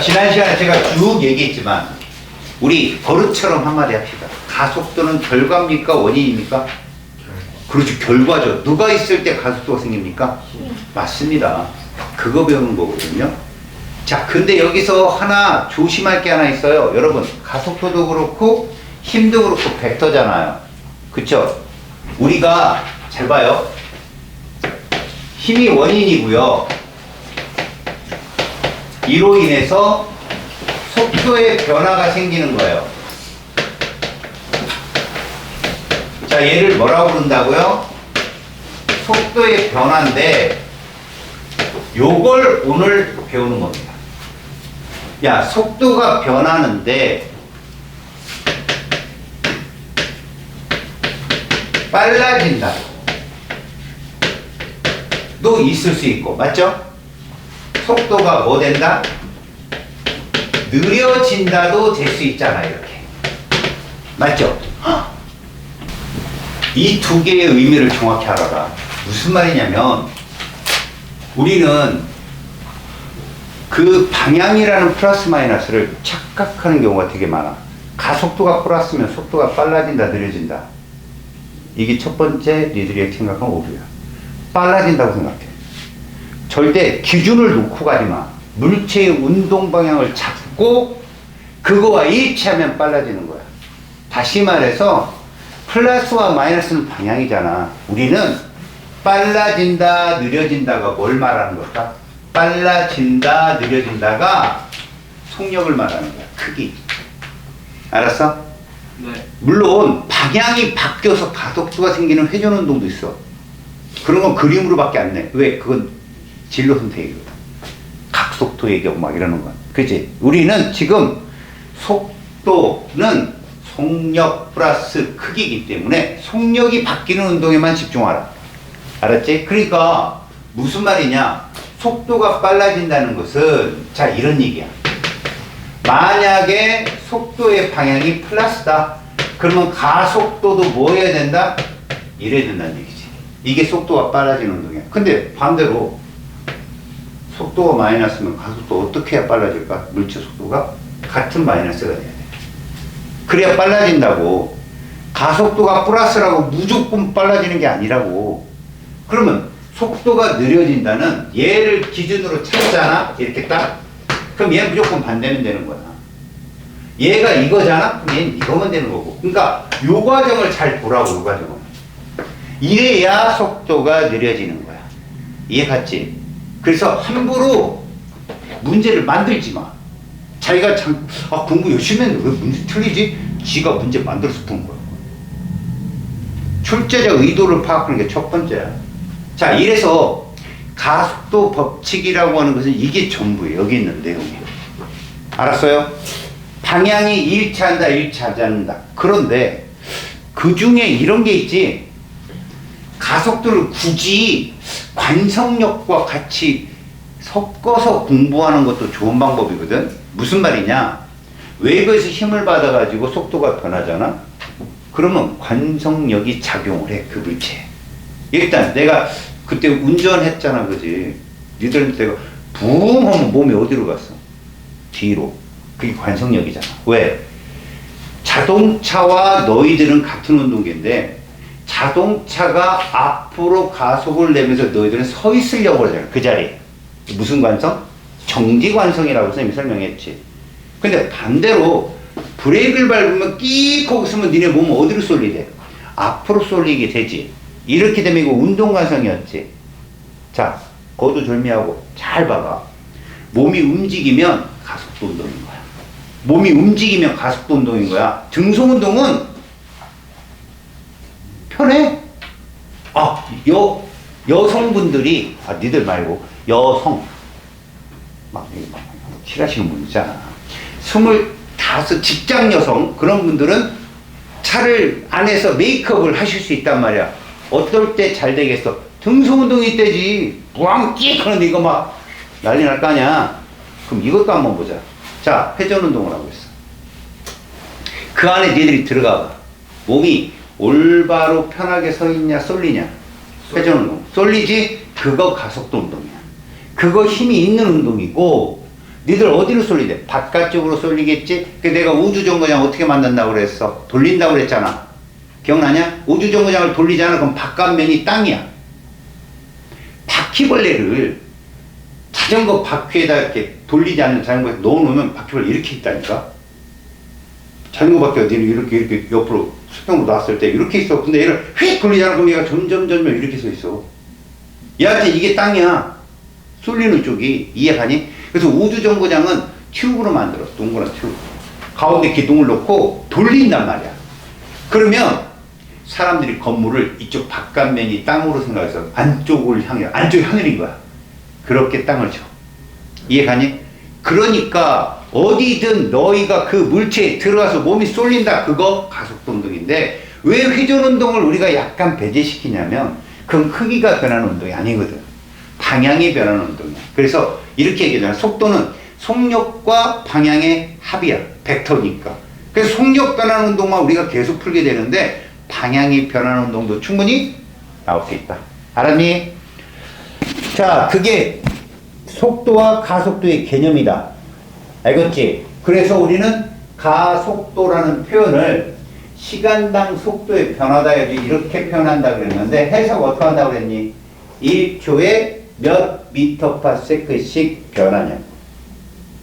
지난 시간에 제가 쭉 얘기했지만 우리 버릇처럼 한마디 합시다. 가속도는 결과입니까? 원인입니까? 그렇죠. 결과죠. 누가 있을 때 가속도가 생깁니까? 맞습니다. 그거 배우는 거거든요. 자, 근데 여기서 하나 조심할 게 하나 있어요. 여러분, 가속도도 그렇고 힘도 그렇고 벡터잖아요. 그쵸? 우리가 잘 봐요. 힘이 원인이고요. 이로 인해서 속도의 변화가 생기는 거예요. 자, 얘를 뭐라고 부른다고요? 속도의 변화인데 요걸 오늘 배우는 겁니다. 야, 속도가 변하는데 빨라진다. 도 있을 수 있고, 맞죠? 속도가 뭐 된다? 느려진다도 될 수 있잖아, 이렇게. 맞죠? 이 두 개의 의미를 정확히 알아라. 무슨 말이냐면, 우리는 그 방향이라는 플러스 마이너스를 착각하는 경우가 되게 많아. 가속도가 플러스면 속도가 빨라진다, 느려진다. 이게 첫 번째 니들이 생각한 오류야. 빨라진다고 생각해. 절대 기준을 놓고 가지 마. 물체의 운동 방향을 잡고 그거와 일치하면 빨라지는 거야. 다시 말해서 플러스와 마이너스는 방향이잖아. 우리는 빨라진다, 느려진다가 뭘 말하는 걸까? 빨라진다, 느려진다가 속력을 말하는 거야. 크기. 알았어? 네. 물론 방향이 바뀌어서 가속도가 생기는 회전 운동도 있어. 그런 건 그림으로밖에 안 내. 왜? 그건 진로 선택이거든. 각속도 얘기하고 막 이러는 거야. 그치? 우리는 지금 속도는 속력 플러스 크기이기 때문에 속력이 바뀌는 운동에만 집중하라. 알았지? 그러니까 무슨 말이냐? 속도가 빨라진다는 것은 자, 이런 얘기야. 만약에 속도의 방향이 플러스다. 그러면 가속도도 뭐 해야 된다? 이래야 된다는 얘기지. 이게 속도가 빨라지는 운동이야. 근데 반대로 속도가 마이너스면 가속도 어떻게 해야 빨라질까? 물체 속도가 같은 마이너스가 돼야 돼. 그래야 빨라진다고. 가속도가 플러스라고 무조건 빨라지는 게 아니라고. 그러면 속도가 느려진다는 얘를 기준으로 찾잖아. 이렇게 딱. 그럼 얘는 무조건 반대면 되는 거야. 얘가 이거잖아? 그럼 얘는 이거면 되는 거고. 그러니까 요 과정을 잘 보라고, 요 과정을. 이래야 속도가 느려지는 거야. 이해 갔지? 그래서 함부로 문제를 만들지 마. 자기가 참, 공부 열심히 했는데 왜 문제 틀리지? 지가 문제 만들어서 푼 거야. 출제자 의도를 파악하는 게 첫 번째야. 자, 이래서 가속도 법칙이라고 하는 것은 이게 전부예요. 여기 있는 내용이. 알았어요? 방향이 일치한다, 일치하지 않는다. 그런데 그 중에 이런 게 있지. 가속도를 굳이 관성력과 같이 섞어서 공부하는 것도 좋은 방법이거든. 무슨 말이냐? 외부에서 힘을 받아가지고 속도가 변하잖아. 그러면 관성력이 작용을 해, 그 물체에. 일단 내가 그때 운전했잖아, 그지? 니들한테 내가 붕 하면 몸이 어디로 갔어? 뒤로. 그게 관성력이잖아. 왜? 자동차와 너희들은 같은 운동기인데 자동차가 앞으로 가속을 내면서 너희들은 서 있으려고 그러잖아. 그 자리에. 무슨 관성? 정지관성이라고 선생님이 설명했지. 근데 반대로 브레이크를 밟으면 끼익 하고 있으면 니네 몸은 어디로 쏠리게 돼? 앞으로 쏠리게 되지. 이렇게 되면 이거 운동관성이었지. 자, 거두절미하고 잘 봐봐. 몸이 움직이면 가속도 운동인 거야. 몸이 움직이면 가속도 운동인 거야. 등송 운동은 편해. 여성분들이, 니들 말고, 여성. 막 칠하시는 분 있잖아. 25 직장 여성, 그런 분들은 차를 안에서 메이크업을 하실 수 있단 말이야. 어떨 때 잘 되겠어? 등송 운동이 때지. 부앙 끼익 하는데 이거 막 난리 날 거 아니야. 그럼 이것도 한번 보자. 자, 회전 운동을 하고 있어. 그 안에 니들이 들어가 봐. 몸이 올바로 편하게 서 있냐, 쏠리냐? 회전 운동. 쏠리지? 그거 가속도 운동이야. 그거 힘이 있는 운동이고, 니들 어디로 쏠리대? 바깥쪽으로 쏠리겠지? 그 내가 우주정거장 어떻게 만든다고 그랬어? 돌린다고 그랬잖아. 기억나냐? 우주정거장을 돌리잖아. 그럼 바깥면이 땅이야. 바퀴벌레를 자전거 바퀴에다 이렇게 돌리지 않는 자전거에 넣어놓으면 바퀴벌레 이렇게 있다니까? 자전거 바퀴가 이렇게 옆으로 수평으로 놨을 때 이렇게 있어. 근데 얘를 휙 돌리잖아. 그럼 얘가 점점 이렇게 서 있어. 얘한테 이게 땅이야. 쏠리는 쪽이. 이해가니? 그래서 우주정거장은 튜브로 만들었어. 동그란 튜브. 가운데 기둥을 놓고 돌린단 말이야. 그러면 사람들이 건물을 이쪽 바깥면이 땅으로 생각해서 안쪽을 향해, 안쪽이 하늘인 거야. 그렇게 땅을 쳐. 이해가니? 그러니까 어디든 너희가 그 물체에 들어가서 몸이 쏠린다. 그거 가속도 운동인데 왜 회전 운동을 우리가 약간 배제시키냐면 그건 크기가 변하는 운동이 아니거든. 방향이 변하는 운동이야. 그래서 이렇게 얘기하잖아. 속도는 속력과 방향의 합이야. 벡터니까. 그래서 속력 변하는 운동만 우리가 계속 풀게 되는데 방향이 변하는 운동도 충분히 나올 수 있다. 알았니? 자, 그게 속도와 가속도의 개념이다. 알겠지? 그래서 우리는 가속도라는 표현을 시간당 속도의 변화다 이렇게 표현한다 그랬는데 해석 어떻게 한다고 그랬니? 1초에 몇 미터 파 세크씩 변하냐고.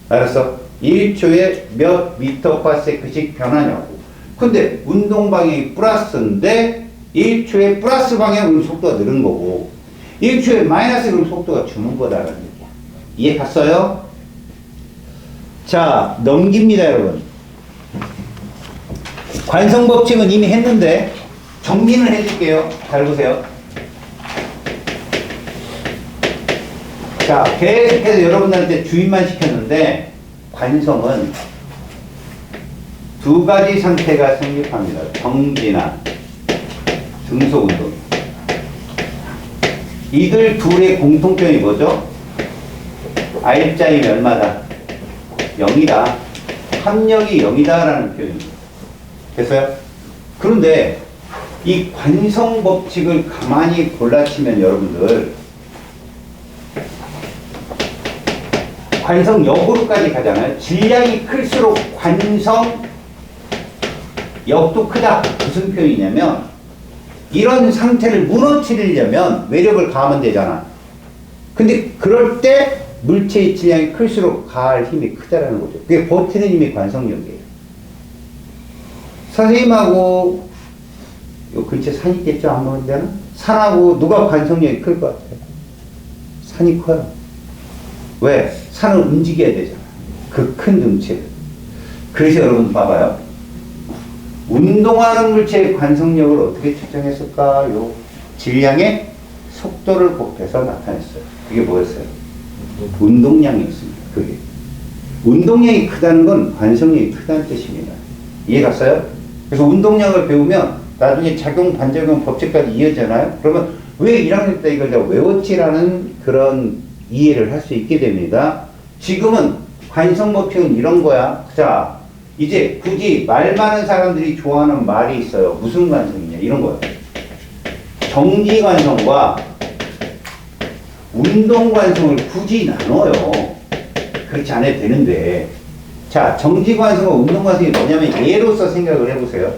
알았어? 1초에 몇 미터 파 세크씩 변하냐고. 근데 운동 방향이 플러스인데 1초에 플러스 방향으로 속도가 늘은 거고 1초에 마이너스로 속도가 주는 거다라는 얘기야. 이해 갔어요? 자, 넘깁니다, 여러분. 관성 법칙은 이미 했는데 정리는 해줄게요. 잘 보세요. 자, 계속해서 여러분들한테 주의만 시켰는데 관성은 두 가지 상태가 성립합니다. 정지나 등속운동. 이들 둘의 공통점이 뭐죠? R자임이 얼마다? 0이다. 합력이 0이다라는 표현입니다. 됐어요? 그런데 이 관성 법칙을 가만히 골라치면 여러분들 관성 역으로까지 가잖아요. 질량이 클수록 관성 역도 크다. 무슨 표현이냐면 이런 상태를 무너뜨리려면 외력을 가하면 되잖아. 근데 그럴 때 물체의 질량이 클수록 가할 힘이 크다라는 거죠. 그게 버티는 힘이 관성력이에요. 선생님하고 요 근처에 산 있겠죠? 안 보는 데는? 산하고 누가 관성력이 클 것 같아요? 산이 커요. 왜? 산을 움직여야 되잖아. 그 큰 등치를. 그래서 여러분 봐봐요. 운동하는 물체의 관성력을 어떻게 측정했을까요? 질량의 속도를 곱해서 나타냈어요. 그게 뭐였어요? 운동량이었습니다. 그게. 운동량이 크다는 건 관성력이 크다는 뜻입니다. 이해 갔어요? 그래서 운동량을 배우면 나중에 작용, 반작용, 법칙까지 이어지잖아요? 그러면 왜 1학년 때 이걸 외웠지라는 그런 이해를 할 수 있게 됩니다. 지금은 관성법칙은 이런 거야. 자, 이제 굳이 말 많은 사람들이 좋아하는 말이 있어요. 무슨 관성이냐? 이런 거예요. 정지관성과 운동관성을 굳이 나눠요. 그렇지 않아도 되는데. 자, 정지관성과 운동관성이 뭐냐면 예로서 생각을 해보세요.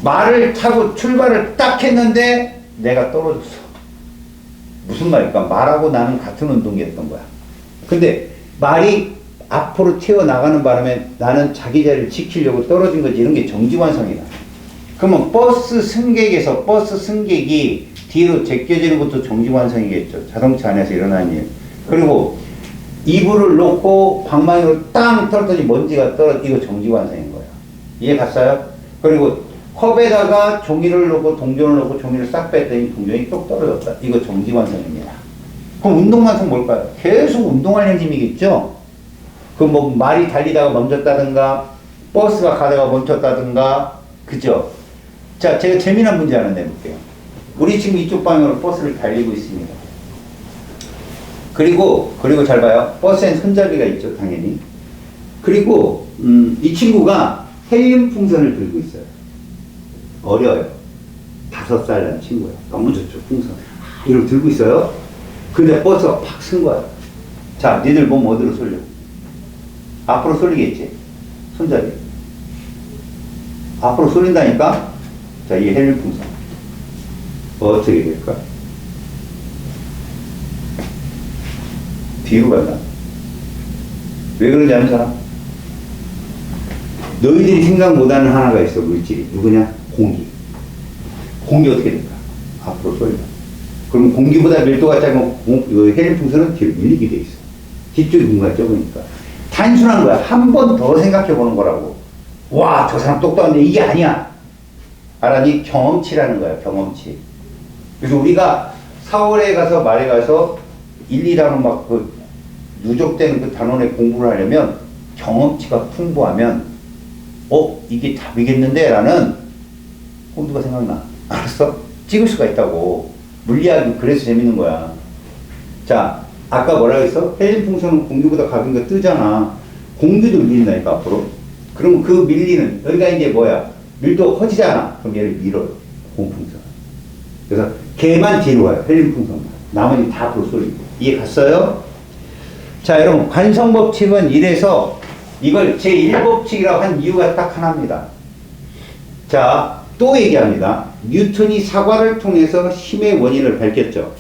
말을 타고 출발을 딱 했는데 내가 떨어졌어. 무슨 말일까? 말하고 나는 같은 운동이었던 거야. 근데 말이 앞으로 튀어나가는 바람에 나는 자기 자리를 지키려고 떨어진 거지. 이런 게 정지관성이다. 그러면 버스 승객이 뒤로 제껴지는 것도 정지관성이겠죠. 자동차 안에서 일어나는 일. 그리고 이불을 놓고 방망이로 땅 떨었더니 먼지가 이거 정지관성인 거예요. 이해 갔어요? 그리고 컵에다가 종이를 넣고 동전을 넣고 종이를 싹 뺐더니 동전이 똑 떨어졌다. 이거 정지관성입니다. 그럼 운동관성 뭘까요? 계속 운동하는 힘이겠죠? 그 뭐 말이 달리다가 멈췄다든가 버스가 가다가 멈췄다든가 그죠? 자, 제가 재미난 문제 하나 내볼게요. 우리 지금 이쪽 방향으로 버스를 달리고 있습니다. 그리고 잘 봐요. 버스엔 손잡이가 있죠, 당연히. 그리고 이 친구가 헬륨 풍선을 들고 있어요. 어려요. 5살 난 친구예요. 너무 좋죠, 풍선. 이걸 들고 있어요. 근데 버스가 팍 쓴 거예요. 자, 니들 몸 어디로 쏠려? 앞으로 쏠리겠지? 손잡이. 앞으로 쏠린다니까? 자, 이 헬륨 풍선. 어떻게 될까? 뒤로 간다. 왜 그런지 아는 사람? 너희들이 생각 못하는 하나가 있어, 물질이. 누구냐? 공기. 공기 어떻게 될까? 앞으로 쏠려. 그럼 공기보다 밀도가 작으면 헬륨 풍선은 뒤로 밀리게 돼 있어. 뒤쪽이 뭔가 적으니까. 단순한 거야. 한 번 더 생각해 보는 거라고. 와, 저 사람 똑똑한데 이게 아니야. 알았니? 경험치라는 거야, 경험치. 그래서 우리가 4월에 가서 말에 가서 1, 2단원 막 그 누적되는 그 단원에 공부를 하려면 경험치가 풍부하면 이게 답이겠는데? 라는 홈드가 생각나. 알았어? 찍을 수가 있다고. 물리학이 그래서 재밌는 거야. 자, 아까 뭐라 그랬어? 헬륨 풍선은 공기보다 가벼운 거 뜨잖아. 공기도 밀린다니까, 앞으로. 그러면 그 밀리는, 여기가 이제 뭐야? 밀도 커지잖아. 그럼 얘를 밀어요. 공풍선. 그래서 걔만 뒤로 와요. 헬륨 풍선만. 나머지 다 앞으로 쏠리고. 이해 갔어요? 자, 여러분, 관성법칙은 이래서 이걸 제1법칙이라고 한 이유가 딱 하나입니다. 자, 또 얘기합니다. 뉴턴이 사과를 통해서 힘의 원인을 밝혔죠.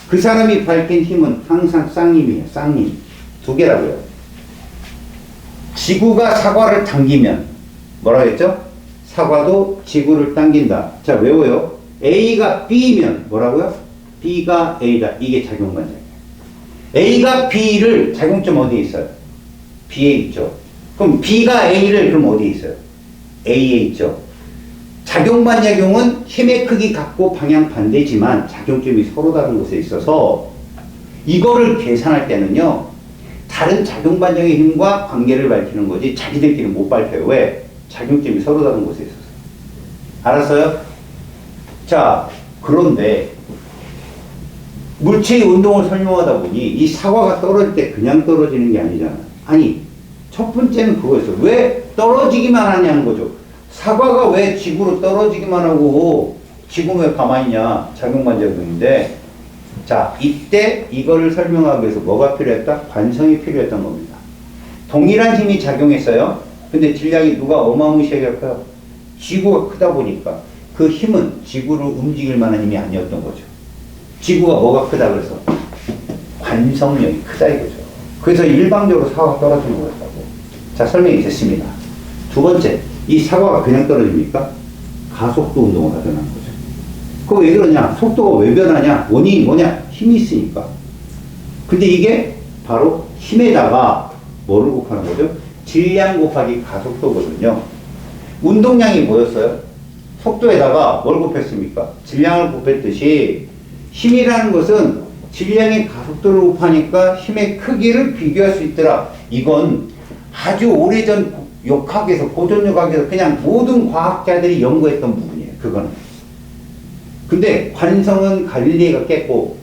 그 사람이 밝힌 힘은 항상 쌍님이에요. 쌍님. 두 개라고요. 지구가 사과를 당기면 뭐라 했죠? 사과도 지구를 당긴다. 자, 외워요. A가 B면 뭐라고요? B가 A다. 이게 작용반작이에요. A가 B를 작용점 어디에 있어요? B에 있죠. 그럼 B가 A를 그럼 어디에 있어요? A에 있죠. 작용반작용은 힘의 크기 같고 방향 반대지만 작용점이 서로 다른 곳에 있어서 이거를 계산할 때는요, 다른 작용반작용의 힘과 관계를 밝히는 거지 자기들끼리 못 밝혀요. 왜? 작용점이 서로 다른 곳에 있어서. 알았어요? 자, 그런데 물체의 운동을 설명하다 보니 이 사과가 떨어질 때 그냥 떨어지는 게 아니잖아. 아니, 첫 번째는 그거였어. 왜 떨어지기만 하냐는 거죠. 사과가 왜 지구로 떨어지기만 하고 지구는 왜 가만히 있냐? 작용반작용인데, 자, 이때 이거를 설명하기 위해서 뭐가 필요했다? 관성이 필요했던 겁니다. 동일한 힘이 작용했어요. 근데 질량이 누가 어마무시하게 커요? 지구가 크다 보니까 그 힘은 지구를 움직일 만한 힘이 아니었던 거죠. 지구가 뭐가 크다 그래서? 관성력이 크다 이거죠. 그래서 일방적으로 사과가 떨어지는 거였다고. 자, 설명이 됐습니다. 두 번째, 이 사과가 그냥 떨어집니까? 가속도 운동을 하자는 거죠. 그거 왜 그러냐? 속도가 왜 변하냐? 원인이 뭐냐? 힘이 있으니까. 근데 이게 바로 힘에다가 뭐를 곱하는 거죠? 질량 곱하기 가속도거든요. 운동량이 뭐였어요? 속도에다가 뭘 곱했습니까? 질량을 곱했듯이 힘이라는 것은 질량의 가속도를 곱하니까 힘의 크기를 비교할 수 있더라. 이건 아주 오래전 역학에서, 고전역학에서 그냥 모든 과학자들이 연구했던 부분이에요. 그거는. 근데 관성은 갈릴리가 깼고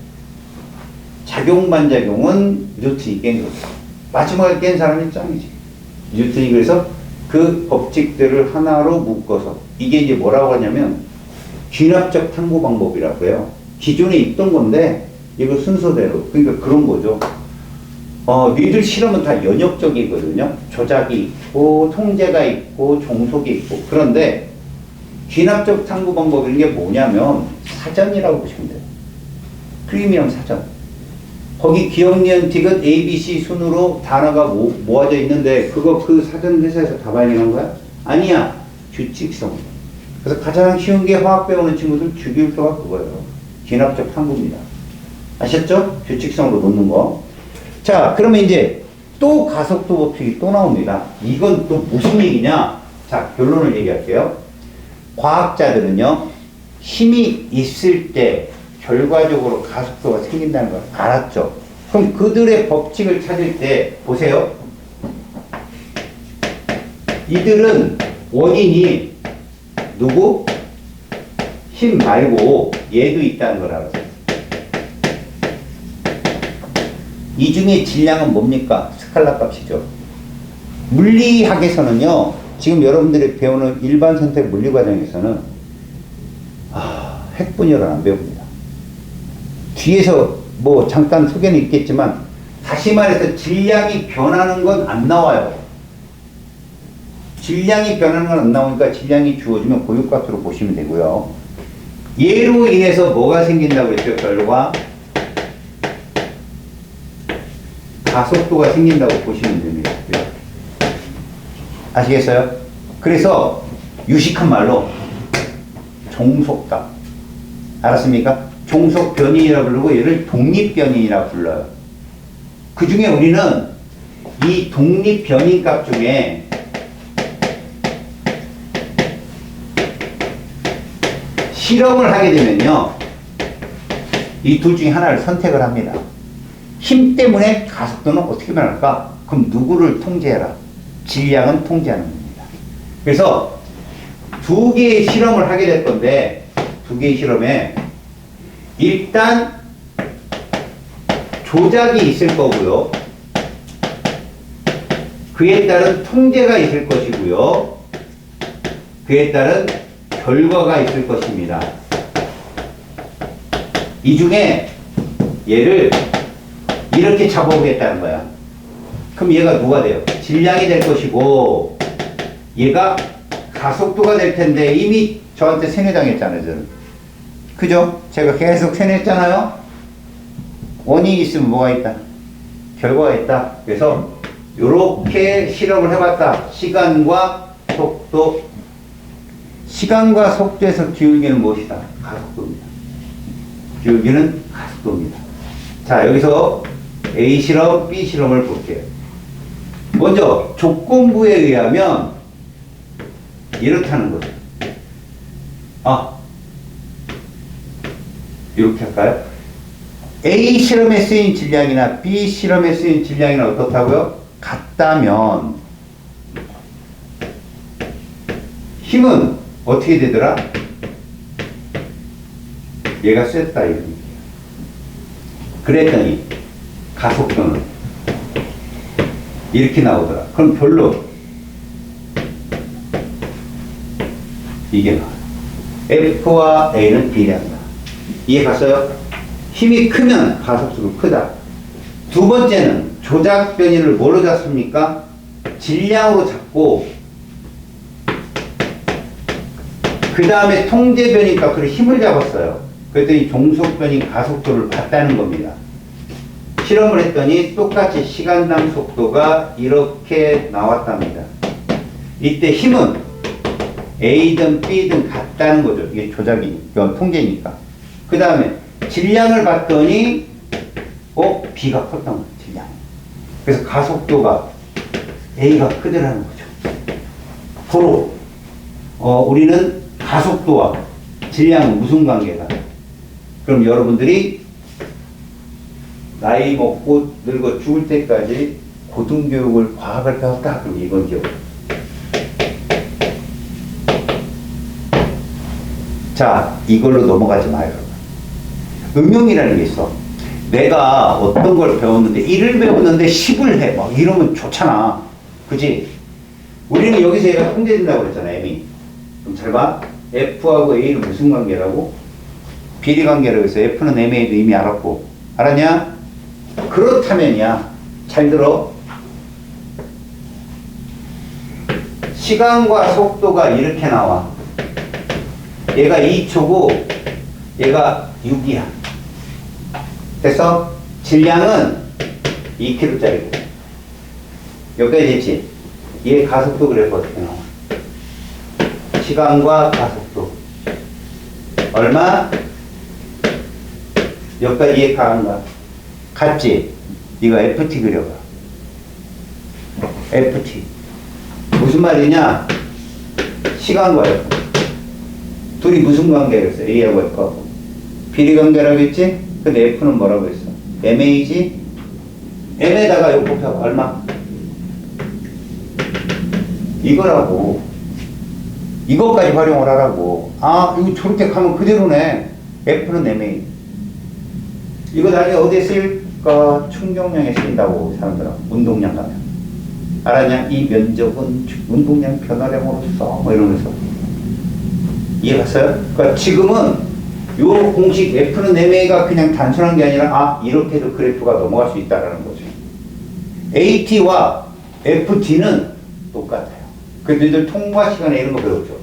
작용반작용은 뉴턴이 깬 거죠. 마지막에 깬 사람이 짱이지. 뉴턴이 그래서 그 법칙들을 하나로 묶어서 이게 이제 뭐라고 하냐면 귀납적 탐구 방법이라고 해요. 기존에 있던 건데 이거 순서대로, 그러니까 그런 거죠. 니들 실험은 다 연역적이거든요. 조작이 있고 통제가 있고 종속이 있고. 그런데 귀납적 탐구 방법인 게 뭐냐면 사전이라고 보시면 돼요. 프리미엄 사전. 거기 기억, 니은, 디귿, A, B, C 순으로 단어가 모아져 있는데 그 사전 회사에서 다 발행한 거야? 아니야. 규칙성. 그래서 가장 쉬운 게 화학 배우는 친구들 주기율표가 그거예요. 귀납적 탐구입니다. 아셨죠? 규칙성으로 놓는 거. 자, 그러면 이제 또 가속도 법칙이 또 나옵니다. 이건 또 무슨 얘기냐? 자, 결론을 얘기할게요. 과학자들은요, 힘이 있을 때 결과적으로 가속도가 생긴다는 걸 알았죠. 그럼 그들의 법칙을 찾을 때 보세요. 이들은 원인이 누구? 힘 말고 얘도 있다는 걸 알았어요. 이 중에 질량은 뭡니까? 스칼라 값이죠. 물리학에서는요, 지금 여러분들이 배우는 일반 선택 물리 과정에서는 핵분열을 안 배웁니다. 뒤에서 뭐 잠깐 소개는 있겠지만 다시 말해서 질량이 변하는 건 안 나와요. 질량이 변하는 건 안 나오니까 질량이 주어지면 고유값으로 보시면 되고요. 얘로 인해서 뭐가 생긴다고 그랬죠? 결과 가속도가 생긴다고 보시면 됩니다. 아시겠어요? 그래서 유식한 말로 종속다. 알았습니까? 종속 변인이라 부르고 얘를 독립 변인이라 불러요. 그 중에 우리는 이 독립 변인 값 중에 실험을 하게 되면요, 이 둘 중에 하나를 선택을 합니다. 힘 때문에 가속도는 어떻게 변할까? 그럼 누구를 통제해라? 질량은 통제하는 겁니다. 그래서 두 개의 실험을 하게 될 건데, 두 개의 실험에 일단 조작이 있을 거고요. 그에 따른 통제가 있을 것이고요. 그에 따른 결과가 있을 것입니다. 이 중에 얘를 이렇게 잡아보겠다는 거야. 그럼 얘가 누가 돼요? 질량이 될 것이고, 얘가 가속도가 될 텐데, 이미 저한테 세뇌당했잖아요, 저는. 그죠? 제가 계속 세뇌했잖아요? 원인이 있으면 뭐가 있다? 결과가 있다. 그래서, 요렇게 실험을 해봤다. 시간과 속도. 시간과 속도에서 기울기는 무엇이다? 가속도입니다. 기울기는 가속도입니다. 자, 여기서 A 실험, B 실험을 볼게요. 먼저 조건부에 의하면 이렇다는 거죠. 이렇게 할까요? A 실험에 쓰인 질량이나 B 실험에 쓰인 질량이나 어떻다고요? 같다면 힘은 어떻게 되더라? 얘가 셌다 이런 얘기예요. 그랬더니 가속도는 이렇게 나오더라. 그럼 별로 이게 나와요. F와 A는 비례한다. 이해 갔어요? 힘이 크면 가속도가 크다. 두 번째는 조작 변인을 뭘로 잡습니까? 질량으로 잡고 그 다음에 통제 변인 값으로 힘을 잡았어요. 그랬더니 종속 변인 가속도를 봤다는 겁니다. 실험을 했더니 똑같이 시간당 속도가 이렇게 나왔답니다. 이때 힘은 A든 B든 같다는 거죠. 이게 조작이니까, 통제니까. 그 다음에 질량을 봤더니 B가 컸던 거죠. 질량. 그래서 가속도가 A가 크더라는 거죠. 서로 우리는 가속도와 질량은 무슨 관계가? 그럼 여러분들이 나이 먹고 늙어 죽을 때까지 고등교육을 과학을 배웠다. 그럼 이건 기억. 자, 이걸로 넘어가지 마요. 응용이라는 게 있어. 내가 어떤 걸 배웠는데 1을 배웠는데 10을 해. 막 이러면 좋잖아. 그지? 우리는 여기서 얘가 통제된다고 그랬잖아. M이. 그럼 잘 봐. F하고 A는 무슨 관계라고? 비례 관계라고 해서 F는 MA도 이미 알았고. 알았냐? 그렇다면이야. 잘 들어. 시간과 속도가 이렇게 나와. 얘가 2초고 얘가 6이야. 그래서 질량은 2kg짜리고. 여기까지 됐지? 얘 가속도 그래프 어떻게 나와? 시간과 가속도. 얼마? 여기까지 이해 가는가? 같지? 이거 FT 그려봐. FT. 무슨 말이냐? 시간과 F. 둘이 무슨 관계였어? A하고 F하고. 비례 관계라고 했지? 근데 F는 뭐라고 했어? MA지? M에다가 요거 곱해봐. 얼마? 이거라고. 이것까지 활용을 하라고. 아, 이거 저렇게 가면 그대로네. F는 MA. 이거 나중에 어디에 쓰일까? 충격량에 쓰인다고 사람들은. 운동량 가면. 알았냐? 이 면적은 운동량 변화량으로서 뭐 이러면서. 이해갔어요? 그러니까 지금은 요 공식 F는 MA가 그냥 단순한 게 아니라 이렇게도 그래프가 넘어갈 수 있다라는 거죠. AT와 FT는 똑같아요. 그 너희들 통과 시간에 이런 거 배웠죠.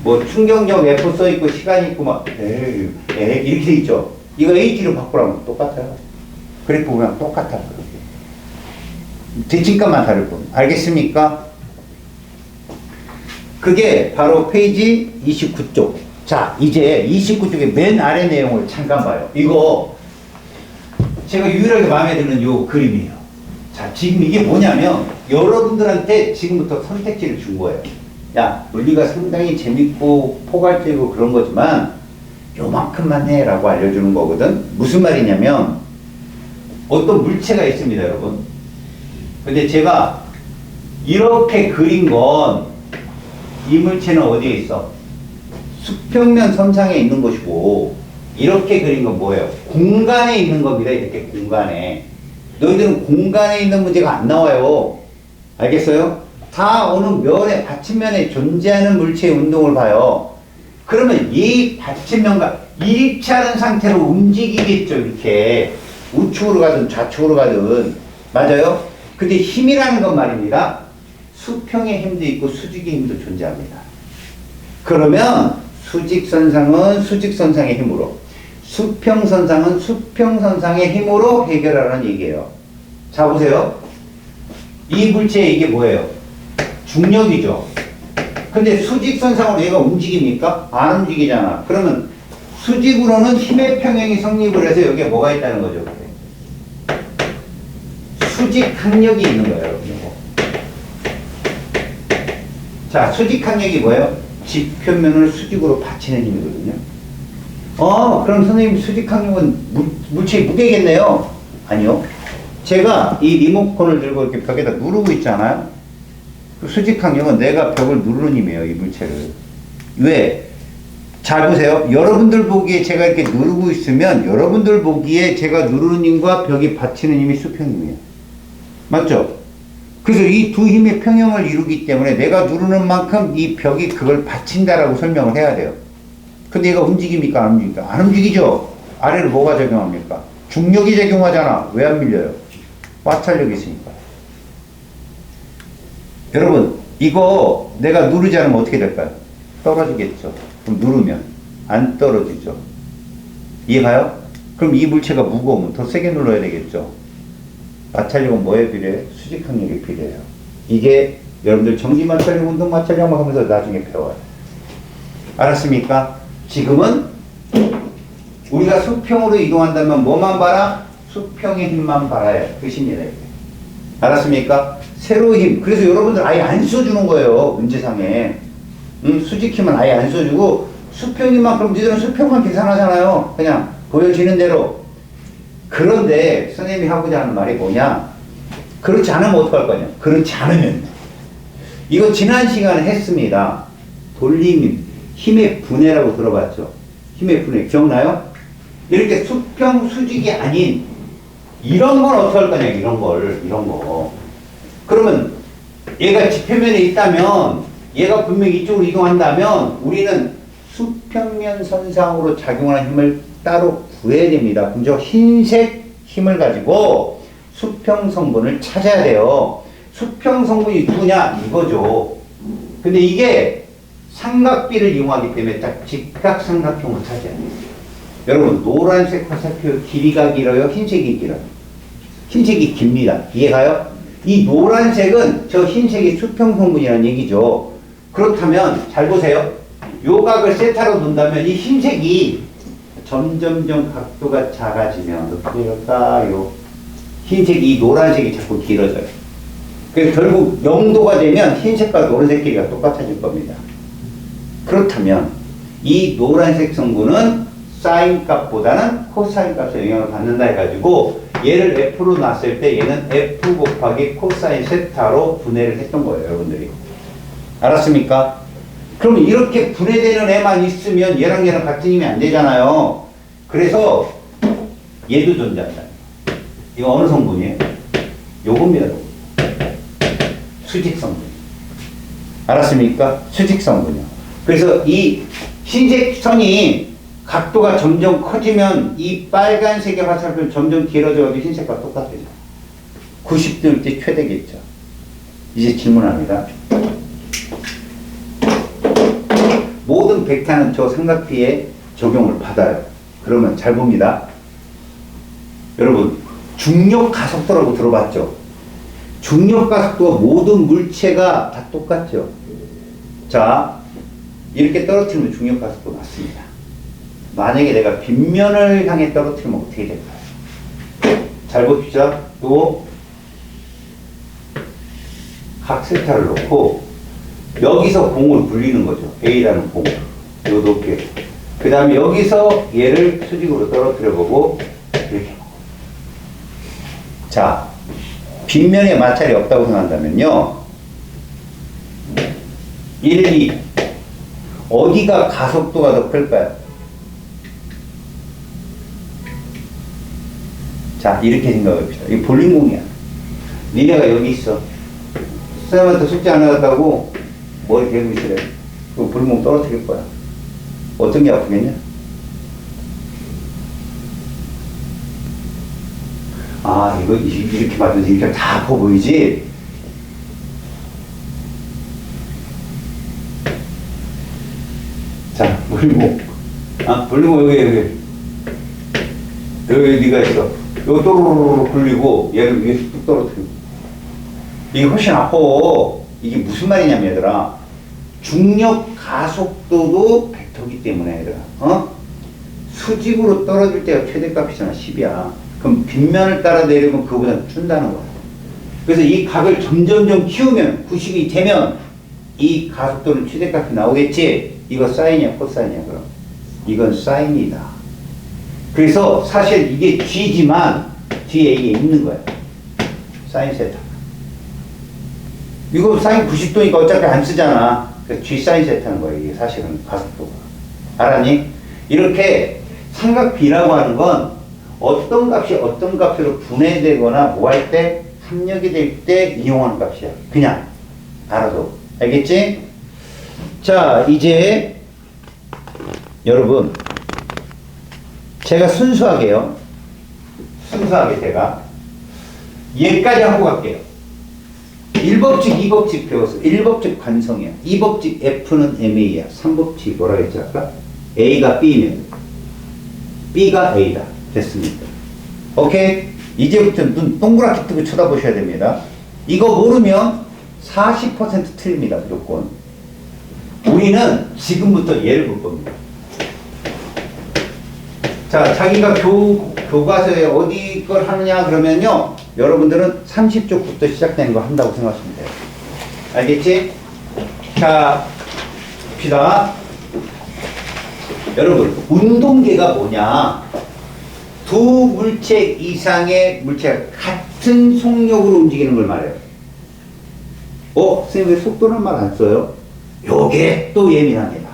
뭐 충격력 F 써있고 시간이 있고 막 이렇게 돼 있죠. 이거 AT로 바꾸라면 똑같아요. 그래프 보면 똑같아요. 대칭값만 다를 뿐. 알겠습니까? 그게 바로 페이지 29쪽. 자, 이제 29쪽의 맨 아래 내용을 잠깐 봐요. 이거 제가 유일하게 마음에 드는 요 그림이에요. 자, 지금 이게 뭐냐면 여러분들한테 지금부터 선택지를 준 거예요. 야, 물리가 상당히 재밌고 포괄적이고 그런 거지만 요만큼만 해라고 알려주는 거거든. 무슨 말이냐면 어떤 물체가 있습니다, 여러분. 근데 제가 이렇게 그린 건 이 물체는 어디에 있어? 수평면 선상에 있는 것이고 이렇게 그린 건 뭐예요? 공간에 있는 겁니다. 이렇게 공간에. 너희들은 공간에 있는 문제가 안 나와요. 알겠어요? 다 어느 면에 받침면에 존재하는 물체의 운동을 봐요. 그러면 이 받침면과 일치하는 상태로 움직이겠죠. 이렇게 우측으로 가든 좌측으로 가든. 맞아요? 근데 힘이라는 건 말입니다. 수평의 힘도 있고 수직의 힘도 존재합니다. 그러면 수직선상은 수직선상의 힘으로, 수평선상은 수평선상의 힘으로 해결하라는 얘기예요. 자, 보세요. 이 물체 이게 뭐예요? 중력이죠. 근데 수직선상으로 얘가 움직입니까? 안 움직이잖아. 그러면 수직으로는 힘의 평형이 성립을 해서 여기에 뭐가 있다는 거죠? 수직 항력이 있는 거예요, 여러분. 자, 수직 항력이 뭐예요? 지표면을 수직으로 받치는 힘이거든요. 그럼 선생님 수직 항력은 물체의 무게겠네요? 아니요. 제가 이 리모컨을 들고 이렇게 벽에다 누르고 있잖아요. 그 수직 항력은 내가 벽을 누르는 힘이에요, 이 물체를. 왜? 잘 보세요. 여러분들 보기에 제가 이렇게 누르고 있으면 여러분들 보기에 제가 누르는 힘과 벽이 받치는 힘이 수평임이에요. 맞죠? 그래서 이 두 힘의 평형을 이루기 때문에 내가 누르는 만큼 이 벽이 그걸 받친다라고 설명을 해야 돼요. 근데 얘가 움직입니까? 안 움직입니까? 안 움직이죠? 아래로 뭐가 작용합니까? 중력이 작용하잖아. 왜 안 밀려요? 마찰력이 있으니까. 여러분, 이거 내가 누르지 않으면 어떻게 될까요? 떨어지겠죠. 그럼 누르면 안 떨어지죠. 이해가요? 그럼 이 물체가 무거우면 더 세게 눌러야 되겠죠. 마찰력은 뭐에 비례해요? 수직 항력에 비례해요. 이게 여러분들 전기 마찰력, 운동 마찰력 하면서 나중에 배워요. 알았습니까? 지금은 우리가 수평으로 이동한다면 뭐만 봐라? 수평의 힘만 봐라요. 뜻입니다. 알았습니까? 세로의 힘. 그래서 여러분들 아예 안 써주는 거예요. 문제상에. 수직 힘은 아예 안 써주고 수평 힘만, 그럼 니들은 수평만 계산하잖아요. 그냥 보여지는 대로. 그런데 선생님이 하고자 하는 말이 뭐냐? 그렇지 않으면 어떡할 거냐? 그렇지 않으면 이거 지난 시간에 했습니다. 돌림 힘의 분해라고 들어봤죠? 힘의 분해 기억나요? 이렇게 수평 수직이 아닌 이런 걸 어떻게 할 거냐? 이런 거. 그러면 얘가 지표면에 있다면 얘가 분명히 이쪽으로 이동한다면 우리는 수평면 선상으로 작용하는 힘을 따로 구해야 됩니다. 그럼 저 흰색 힘을 가지고 수평 성분을 찾아야 돼요. 수평 성분이 누구냐? 이거죠. 근데 이게 삼각비를 이용하기 때문에 딱 직각삼각형을 차지해야 돼요. 여러분, 노란색 화살표 길이가 길어요? 흰색이 길어요? 흰색이 깁니다. 이해가요? 이 노란색은 저 흰색이 수평 성분이라는 얘기죠. 그렇다면 잘 보세요. 요 각을 세타로 놓는다면 이 흰색이 점점점 각도가 작아지면 어떻게 될까요? 흰색이 이 노란색이 자꾸 길어져요. 그래서 결국 0도가 되면 흰색과 노란색 길이가 똑같아질 겁니다. 그렇다면 이 노란색 성분은 사인 값보다는 코사인 값에 영향을 받는다 해가지고 얘를 F로 놨을 때 얘는 F 곱하기 코사인 세타로 분해를 했던 거예요, 여러분들이. 알았습니까? 그럼 이렇게 분해되는 애만 있으면 얘랑 같은 힘이 안 되잖아요. 그래서 얘도 존재한다. 이거 어느 성분이에요? 요겁니다. 수직 성분. 알았습니까? 수직 성분이요. 그래서 이 흰색 선이 각도가 점점 커지면 이 빨간색의 화살표는 점점 길어져가지고 흰색과 똑같아져. 90도일 때 최대겠죠. 이제 질문합니다. 모든 벡터는 저 삼각비에 적용을 받아요. 그러면 잘 봅니다. 여러분, 중력 가속도라고 들어봤죠? 중력 가속도가 모든 물체가 다 똑같죠? 자, 이렇게 떨어뜨리면 중력 가속도 맞습니다. 만약에 내가 빗면을 향해 떨어뜨리면 어떻게 될까요? 잘 봅시다. 또 각 세타를 놓고 여기서 공을 굴리는 거죠. A라는 공을. 요 높게. 그 다음에 여기서 얘를 수직으로 떨어뜨려 보고 이렇게 보고. 자, 빗면에 마찰이 없다고 생각한다면요. 1, 2. 어디가 가속도가 더 클까요? 자, 이렇게 생각해 봅시다. 이거 볼링공이야. 니네가 여기 있어. 선생님한테 숙제 안 해갔다고 머리 대고 있으래. 그 볼링공 떨어뜨릴 거야. 어떤 게 아프겠냐? 아, 이거 이렇게 맞으면 이렇게 다 아파 보이지? 자, 볼링공. 아, 볼링공 여기. 네가 있어. 요 또로로로 굴리고 얘를 위에서 뚝 떨어뜨리고. 이게 훨씬 아파. 이게 무슨 말이냐면 얘들아. 중력 가속도도 벡터기 때문에 얘들아. 수직으로 떨어질 때가 최대값이잖아. 10이야. 그럼 빗면을 따라 내리면 그거보다 준다는 거야. 그래서 이 각을 점점점 키우면 90이 되면 이 가속도는 최대값이 나오겠지. 이거 사인이야, 코사인이야, 그럼? 이건 사인이다. 그래서 사실 이게 G지만 뒤에 이게 있는 거야. 사인 세타. 이거 사인 90도니까 어차피 안 쓰잖아. 그래서 G 사인 세타는 거야. 이게 사실은 가속도가. 알았니? 이렇게 삼각비라고 하는 건 어떤 값이 어떤 값으로 분해되거나 뭐 할 때 합력이 될 때 이용하는 값이야. 그냥 알아둬. 알겠지? 자, 이제 여러분 제가 순수하게요. 순수하게 제가 얘까지 하고 갈게요. 1법칙, 2법칙 배웠어. 1법칙 관성이야. 2법칙 F는 MA야. 3법칙 뭐라 했지 아까? A가 B면 B가 A다. 됐습니다. 오케이? 이제부터 눈 동그랗게 뜨고 쳐다보셔야 됩니다. 이거 모르면 40% 틀립니다. 무조건. 우리는 지금부터 얘를 볼 겁니다. 자, 자기가 교과서에 어디 걸 하느냐 그러면요. 여러분들은 30쪽부터 시작되는 거 한다고 생각하시면 돼요. 알겠지? 자, 봅시다. 여러분, 운동계가 뭐냐? 두 물체 이상의 물체가 같은 속력으로 움직이는 걸 말해요. 선생님 왜 속도란 말 안 써요? 요게 또 예민합니다.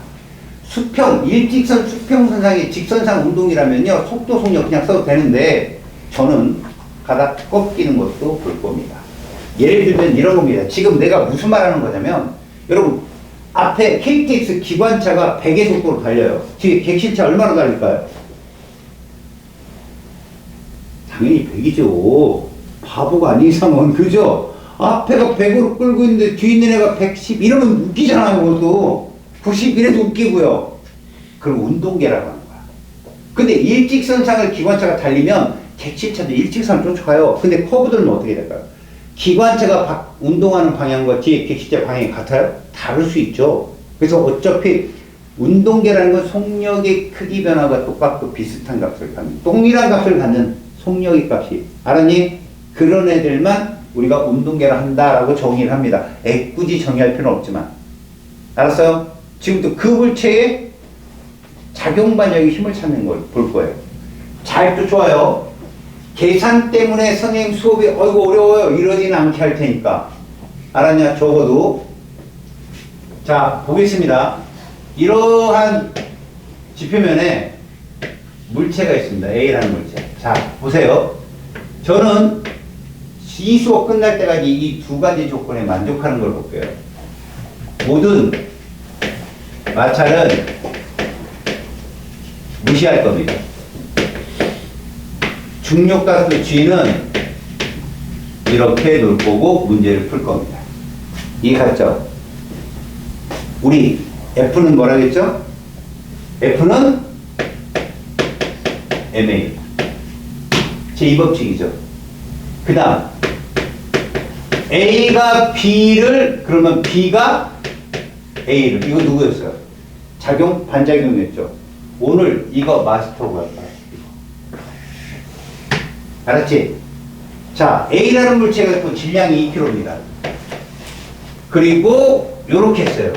일직선 수평선상의 직선상 운동이라면요. 속도, 속력 그냥 써도 되는데 저는 가닥 꺾이는 것도 볼 겁니다. 예를 들면 이런 겁니다. 지금 내가 무슨 말 하는 거냐면 여러분 앞에 KTX 기관차가 100의 속도로 달려요. 뒤에 객실차 얼마나 달릴까요? 당연히 100이죠. 바보가 아닌 이상은. 그죠? 앞에가 100으로 끌고 있는데 뒤에 있는 애가 110 이러면 웃기잖아요. 그것도 91에도 웃기고요. 그럼 운동계라고 하는 거야. 근데 일직선상을 기관차가 달리면 객실차도 일직선을 쫓아가요. 근데 커브 돌면 어떻게 될까요? 기관차가 운동하는 방향과 뒤에 객실차 방향이 같아요? 다를 수 있죠. 그래서 어차피 운동계라는 건 속력의 크기 변화가 똑같고 비슷한 값을 갖는, 동일한 값을 갖는 속력의 값이. 알았니? 그런 애들만 우리가 운동계라 한다라고 정의를 합니다. 굳이 정의할 필요는 없지만. 알았어요? 지금부터 그 물체의 작용 반역의 힘을 찾는 걸 볼 거예요. 잘 쫓아와요. 계산 때문에 선생님 수업이 어이구 어려워요 이러지는 않게 할 테니까. 알았냐? 적어도. 자, 보겠습니다. 이러한 지표면에 물체가 있습니다. A라는 물체. 자, 보세요. 저는 이 수업 끝날 때까지 이 두 가지 조건에 만족하는 걸 볼게요. 모든 마찰은 무시할 겁니다. 중력가속도 G는 이렇게 놓을 거고 문제를 풀 겁니다. 이해 갔죠? 우리 F는 뭐라겠죠? F는 MA. 제2법칙이죠. 그 다음 A가 B를 그러면 B가 A를 이거 누구였어요? 작용 반작용이었죠. 오늘 이거 마스터로 갈 거야. 알았지? 자, A라는 물체가 있고 질량이 2kg입니다. 그리고 요렇게 했어요.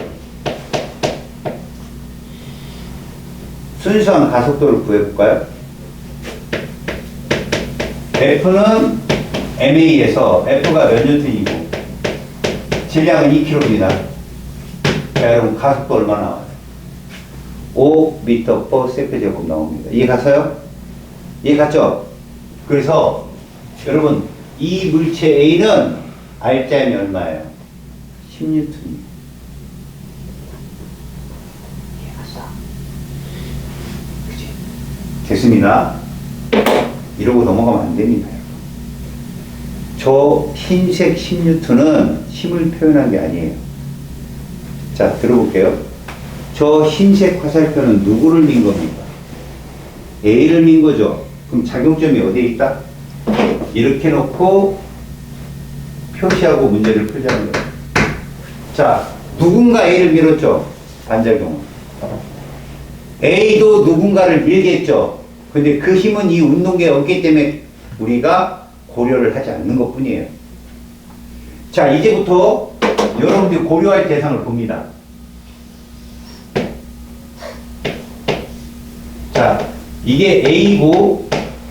순수한 가속도를 구해볼까요? F는 MA에서 F가 몇 뉴턴이고 질량은 2kg입니다. 자, 여러분 가속도 얼마 나와요? 5m/s 제곱 나옵니다. 이해 갔어요? 이해 갔죠? 그래서 여러분 이 물체 A는 R자임이 얼마예요? 10N입니다. 이해 갔어? 그치? 됐습니다. 이러고 넘어가면 안 됩니다. 저 흰색 10N은 힘을 표현한 게 아니에요. 자, 들어볼게요. 저 흰색 화살표는 누구를 민 겁니까? A를 민 거죠. 그럼 작용점이 어디에 있다? 이렇게 놓고 표시하고 문제를 풀자는 거예요. 자, 누군가 A를 밀었죠. 반작용. A도 누군가를 밀겠죠. 근데 그 힘은 이 운동계에 없기 때문에 우리가 고려를 하지 않는 것 뿐이에요. 자, 이제부터 여러분들이 고려할 대상을 봅니다. 자, 이게 A고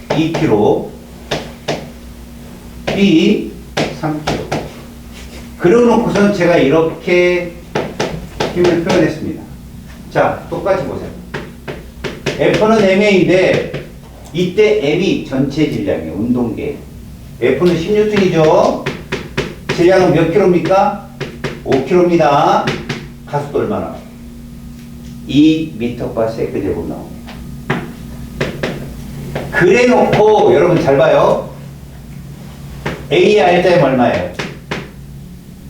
2kg, B 3kg. 그려놓고선 제가 이렇게 힘을 표현했습니다. 자, 똑같이 보세요. F는 MA인데 이때 M이 전체 질량이에요. 운동계. F는 10N이죠. 질량은 몇 킬로입니까? 5kg입니다. 가속도 얼마나? 2m/s 제곱 나옵니다. 그래 놓고 여러분 잘 봐요. A의 R자임 얼마예요?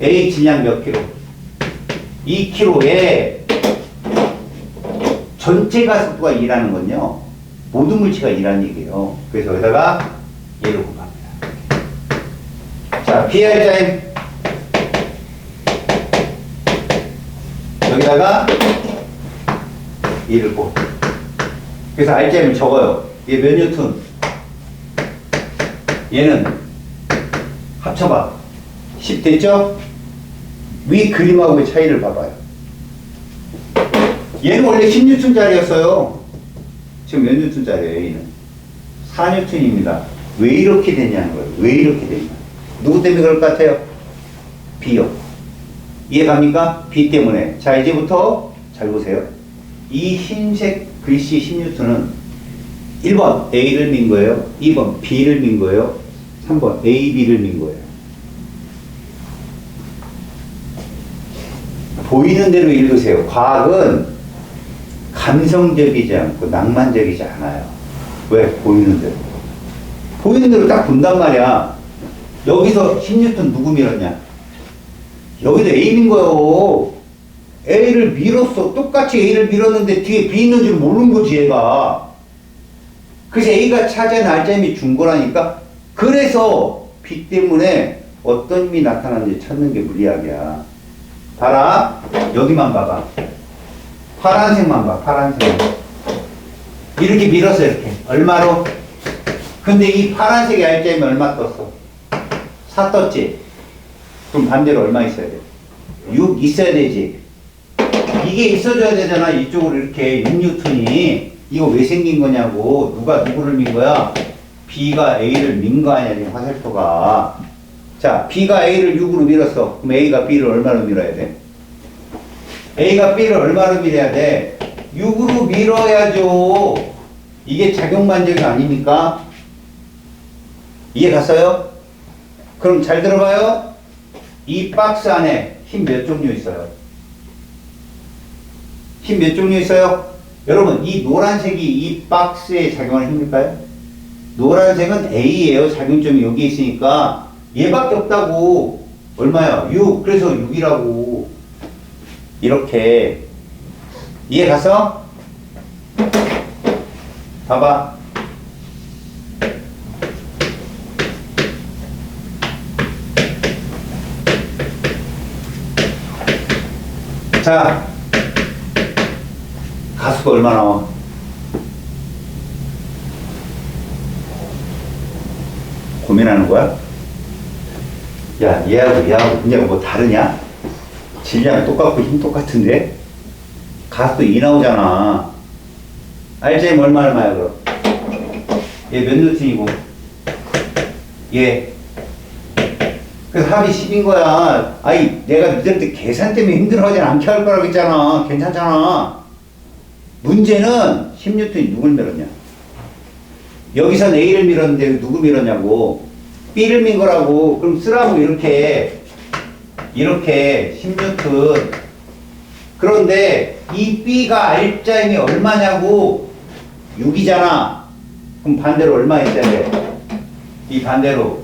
A 질량 몇 킬로? 2kg에 전체 가속도가 2라는 건요. 모든 물체가 2라는 얘기예요. 그래서 여기다가 얘를 곱합니다. 자, Br자임 여기다가 얘를 곱. 그래서 R자임을 적어요. 얘 몇 뉴턴? 얘는 합쳐봐. 10 됐죠? 위 그림하고의 차이를 봐봐요. 얘는 원래 10뉴턴짜리였어요. 지금 몇 뉴턴짜리예요, A는? 4뉴턴입니다. 왜 이렇게 되냐는 거예요. 왜 이렇게 되냐. 누구 때문에 그럴 것 같아요? B요. 이해갑니까? B 때문에. 자, 이제부터 잘 보세요. 이 흰색 글씨 10뉴턴은 1번 A를 민 거예요. 2번 B를 민 거예요. 3번 A, B를 민 거예요. 보이는 대로 읽으세요. 과학은 감성적이지 않고 낭만적이지 않아요. 왜? 보이는 대로. 보이는 대로 딱 본단 말이야. 여기서 10뉴턴 누구 밀었냐? 여기도 A 민 거요. A를 밀었어. 똑같이 A를 밀었는데 뒤에 B 있는 줄 모르는 거지, 얘가. 그래서 A가 차지한 R자임이 준 거라니까. 그래서 B 때문에 어떤 힘이 나타나는지 찾는 게 물리학이야. 봐라. 여기만 봐봐. 파란색만 봐. 파란색만. 이렇게 밀었어. 이렇게. 얼마로? 근데 이 파란색의 R자임이 얼마 떴어? 4 떴지? 그럼 반대로 얼마 있어야 돼? 6 있어야 되지. 이게 있어줘야 되잖아. 이쪽으로 이렇게 6뉴턴이. 이거 왜 생긴 거냐고. 누가 누구를 민 거야? B가 A를 민 거 아니야, 지금 화살표가. 자, B가 A를 6으로 밀었어. 그럼 A가 B를 얼마로 밀어야 돼? A가 B를 얼마로 밀어야 돼? 6으로 밀어야죠. 이게 작용 반작용 아닙니까? 이해 갔어요? 그럼 잘 들어봐요. 이 박스 안에 힘 몇 종류 있어요? 힘 몇 종류 있어요? 여러분, 이 노란색이 이 박스에 작용하는 힘일까요? 노란색은 A예요. 작용점이 여기 있으니까 얘밖에 없다고. 얼마야? 6. 그래서 6이라고. 이렇게. 이해 갔어? 봐봐. 자, 가수가 얼마 나와? 고민하는 거야? 야, 얘하고 그냥 뭐 다르냐? 질량 똑같고 힘 똑같은데? 가수도 2 나오잖아. RGM 얼마야, 그럼? 얘 몇 뉴턴이고? 얘. 그래서 합이 10인 거야. 아이, 내가 니들한테 계산 때문에 힘들어하지 않게 할 거라고 했잖아. 괜찮잖아. 문제는 10뉴턴이 누굴 밀었냐? 여기선 A를 밀었는데 누구 밀었냐고. B를 민 거라고. 그럼 쓰라고 이렇게 10뉴턴. 그런데 이 B가 R자임이 얼마냐고. 6이잖아. 그럼 반대로 얼마 있어야 돼? 이 반대로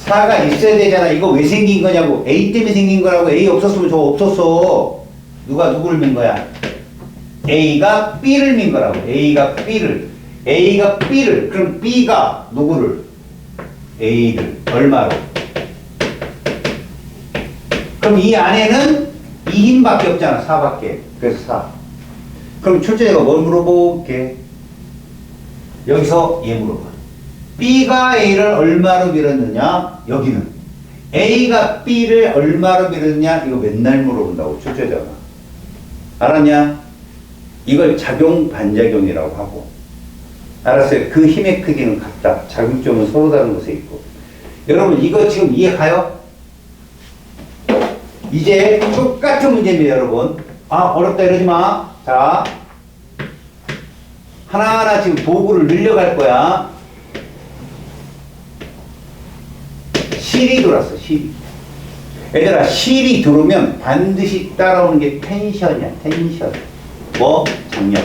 4가 있어야 되잖아. 이거 왜 생긴 거냐고. A 때문에 생긴 거라고. A 없었으면 저거 없었어. 누가 누구를 민 거야? A가 B를 민 거라고. A가 B를. 그럼 B가 누구를? A를. 얼마로? 그럼 이 안에는 2힘밖에 없잖아. 4밖에. 그래서 4. 그럼 출제자가 뭘 물어볼게? 여기서 얘 물어봐. B가 A를 얼마로 밀었느냐? 여기는. A가 B를 얼마로 밀었느냐? 이거 맨날 물어본다고, 출제자가. 알았냐? 이걸 작용, 반작용이라고 하고. 알았어요? 그 힘의 크기는 같다. 작용점은 서로 다른 곳에 있고. 여러분, 이거 지금 이해 가요? 이제 똑같은 문제입니다, 여러분. 아, 어렵다 이러지 마. 자. 하나하나 지금 도구를 늘려갈 거야. 실이 들어왔어, 실이. 얘들아, 실이 들어오면 반드시 따라오는 게 텐션이야, 텐션. 뭐? 장력.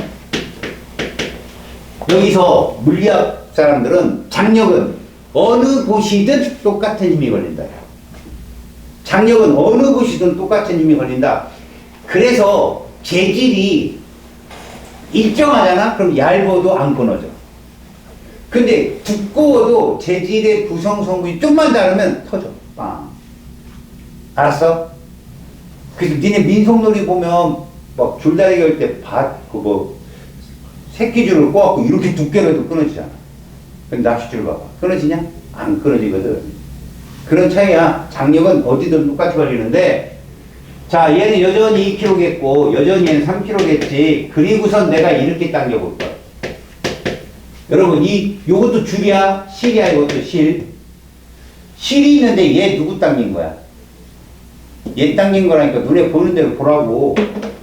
여기서 물리학 사람들은 장력은 어느 곳이든 똑같은 힘이 걸린다. 장력은 어느 곳이든 똑같은 힘이 걸린다. 그래서 재질이 일정하잖아? 그럼 얇아도 안 끊어져. 근데 두꺼워도 재질의 구성 성분이 좀만 다르면 터져. 빵. 알았어? 그래서 니네 민속놀이 보면 막 줄다리기 할 때 새끼줄을 꼬았고 이렇게 두께로 해도 끊어지잖아. 근데 낚싯줄 봐봐. 끊어지냐? 안 끊어지거든. 그런 차이야. 장력은 어디든 똑같이 걸리는데, 자, 얘는 여전히 2kg겠고, 여전히 얘는 3kg겠지. 그리고선 내가 이렇게 당겨볼 거야. 여러분, 요것도 줄이야? 실이야, 이것도 실. 실이 있는데 얘 누구 당긴 거야? 얘 당긴 거라니까 눈에 보는 대로 보라고.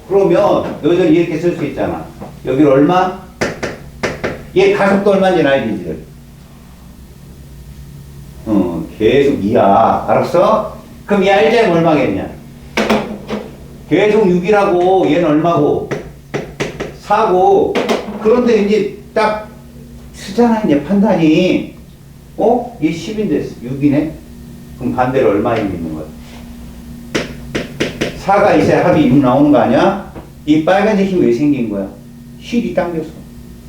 그러면 여전히 이렇게 쓸 수 있잖아. 여기를 얼마? 얘 가속도 얼마인지 알지? 계속 2야. 알았어? 그럼 얘 알자면 얼마겠냐? 계속 6이라고. 얘는 얼마고? 4고. 그런데 이제 딱 쓰잖아, 이제 판단이. 얘 10인데 6이네? 그럼 반대로 얼마 있는 거야? 4가 있어야 합이 6 나오는 거 아니야? 이 빨간색 힘이 왜 생긴 거야? 실이 당겼어.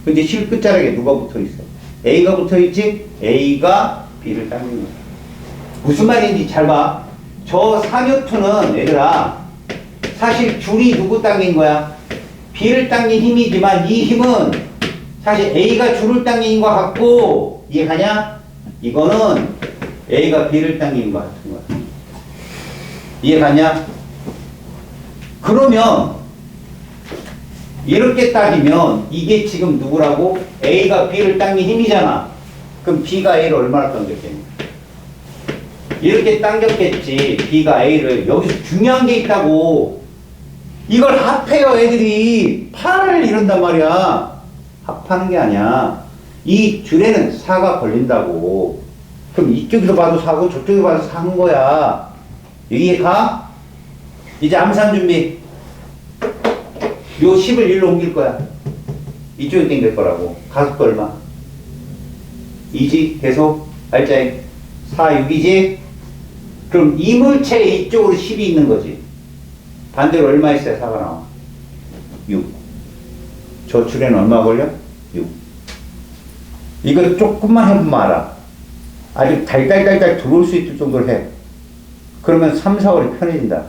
근데 실 끝자락에 누가 붙어 있어? A가 붙어 있지? A가 B를 당긴 거야. 무슨 말인지 잘 봐. 저 4N은 얘들아, 사실 줄이 누구 당긴 거야? B를 당긴 힘이지만 이 힘은 사실 A가 줄을 당긴 힘과 같고, 이해가냐? 이거는 A가 B를 당긴 힘과 같은 거야. 이해가냐? 그러면 이렇게 따지면 이게 지금 누구라고? A가 B를 당긴 힘이잖아. 그럼 B가 A를 얼마나 당겼겠니? 이렇게 당겼겠지. B가 A를. 여기서 중요한 게 있다고. 이걸 합해요, 애들이. 팔을 이런단 말이야. 합하는 게 아니야. 이 줄에는 4가 걸린다고. 그럼 이쪽에서 봐도 4고 저쪽에서 봐도 4인 거야. 여기에 가? 이제 암산 준비. 요 10을 1로 옮길 거야. 이쪽에 당길 거라고. 가속도 얼마? 2지? 계속? 알짜이 4, 6이지? 그럼 이물체 이쪽으로 10이 있는 거지. 반대로 얼마 있어야 4가 나와? 6. 조출에는 얼마 걸려? 6. 이거 조금만 해보면 알아. 아주 달달달달 들어올 수 있을 정도로 해. 그러면 3, 4월이 편해진다.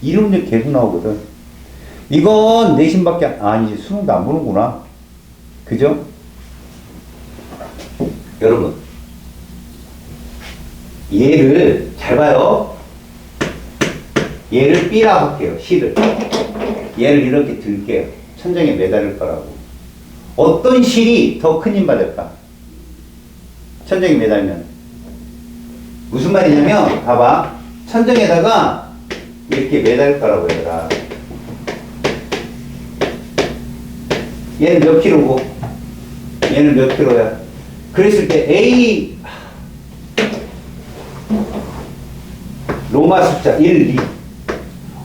이름도 계속 나오거든. 이건 내신밖에 아니지. 수능도 안 보는구나. 그죠? 여러분, 얘를 잘 봐요. 얘를 B라고 할게요. C를. 얘를 이렇게 들게요. 천장에 매달릴 거라고. 어떤 실이 더 큰 힘 받을까? 천장에 매달면. 무슨 말이냐면, 봐봐. 천장에다가 이렇게 매달릴 거라고 얘들아. 얘는 몇 킬로고, 얘는 몇 킬로야. 그랬을 때 A, 로마 숫자 1, 2.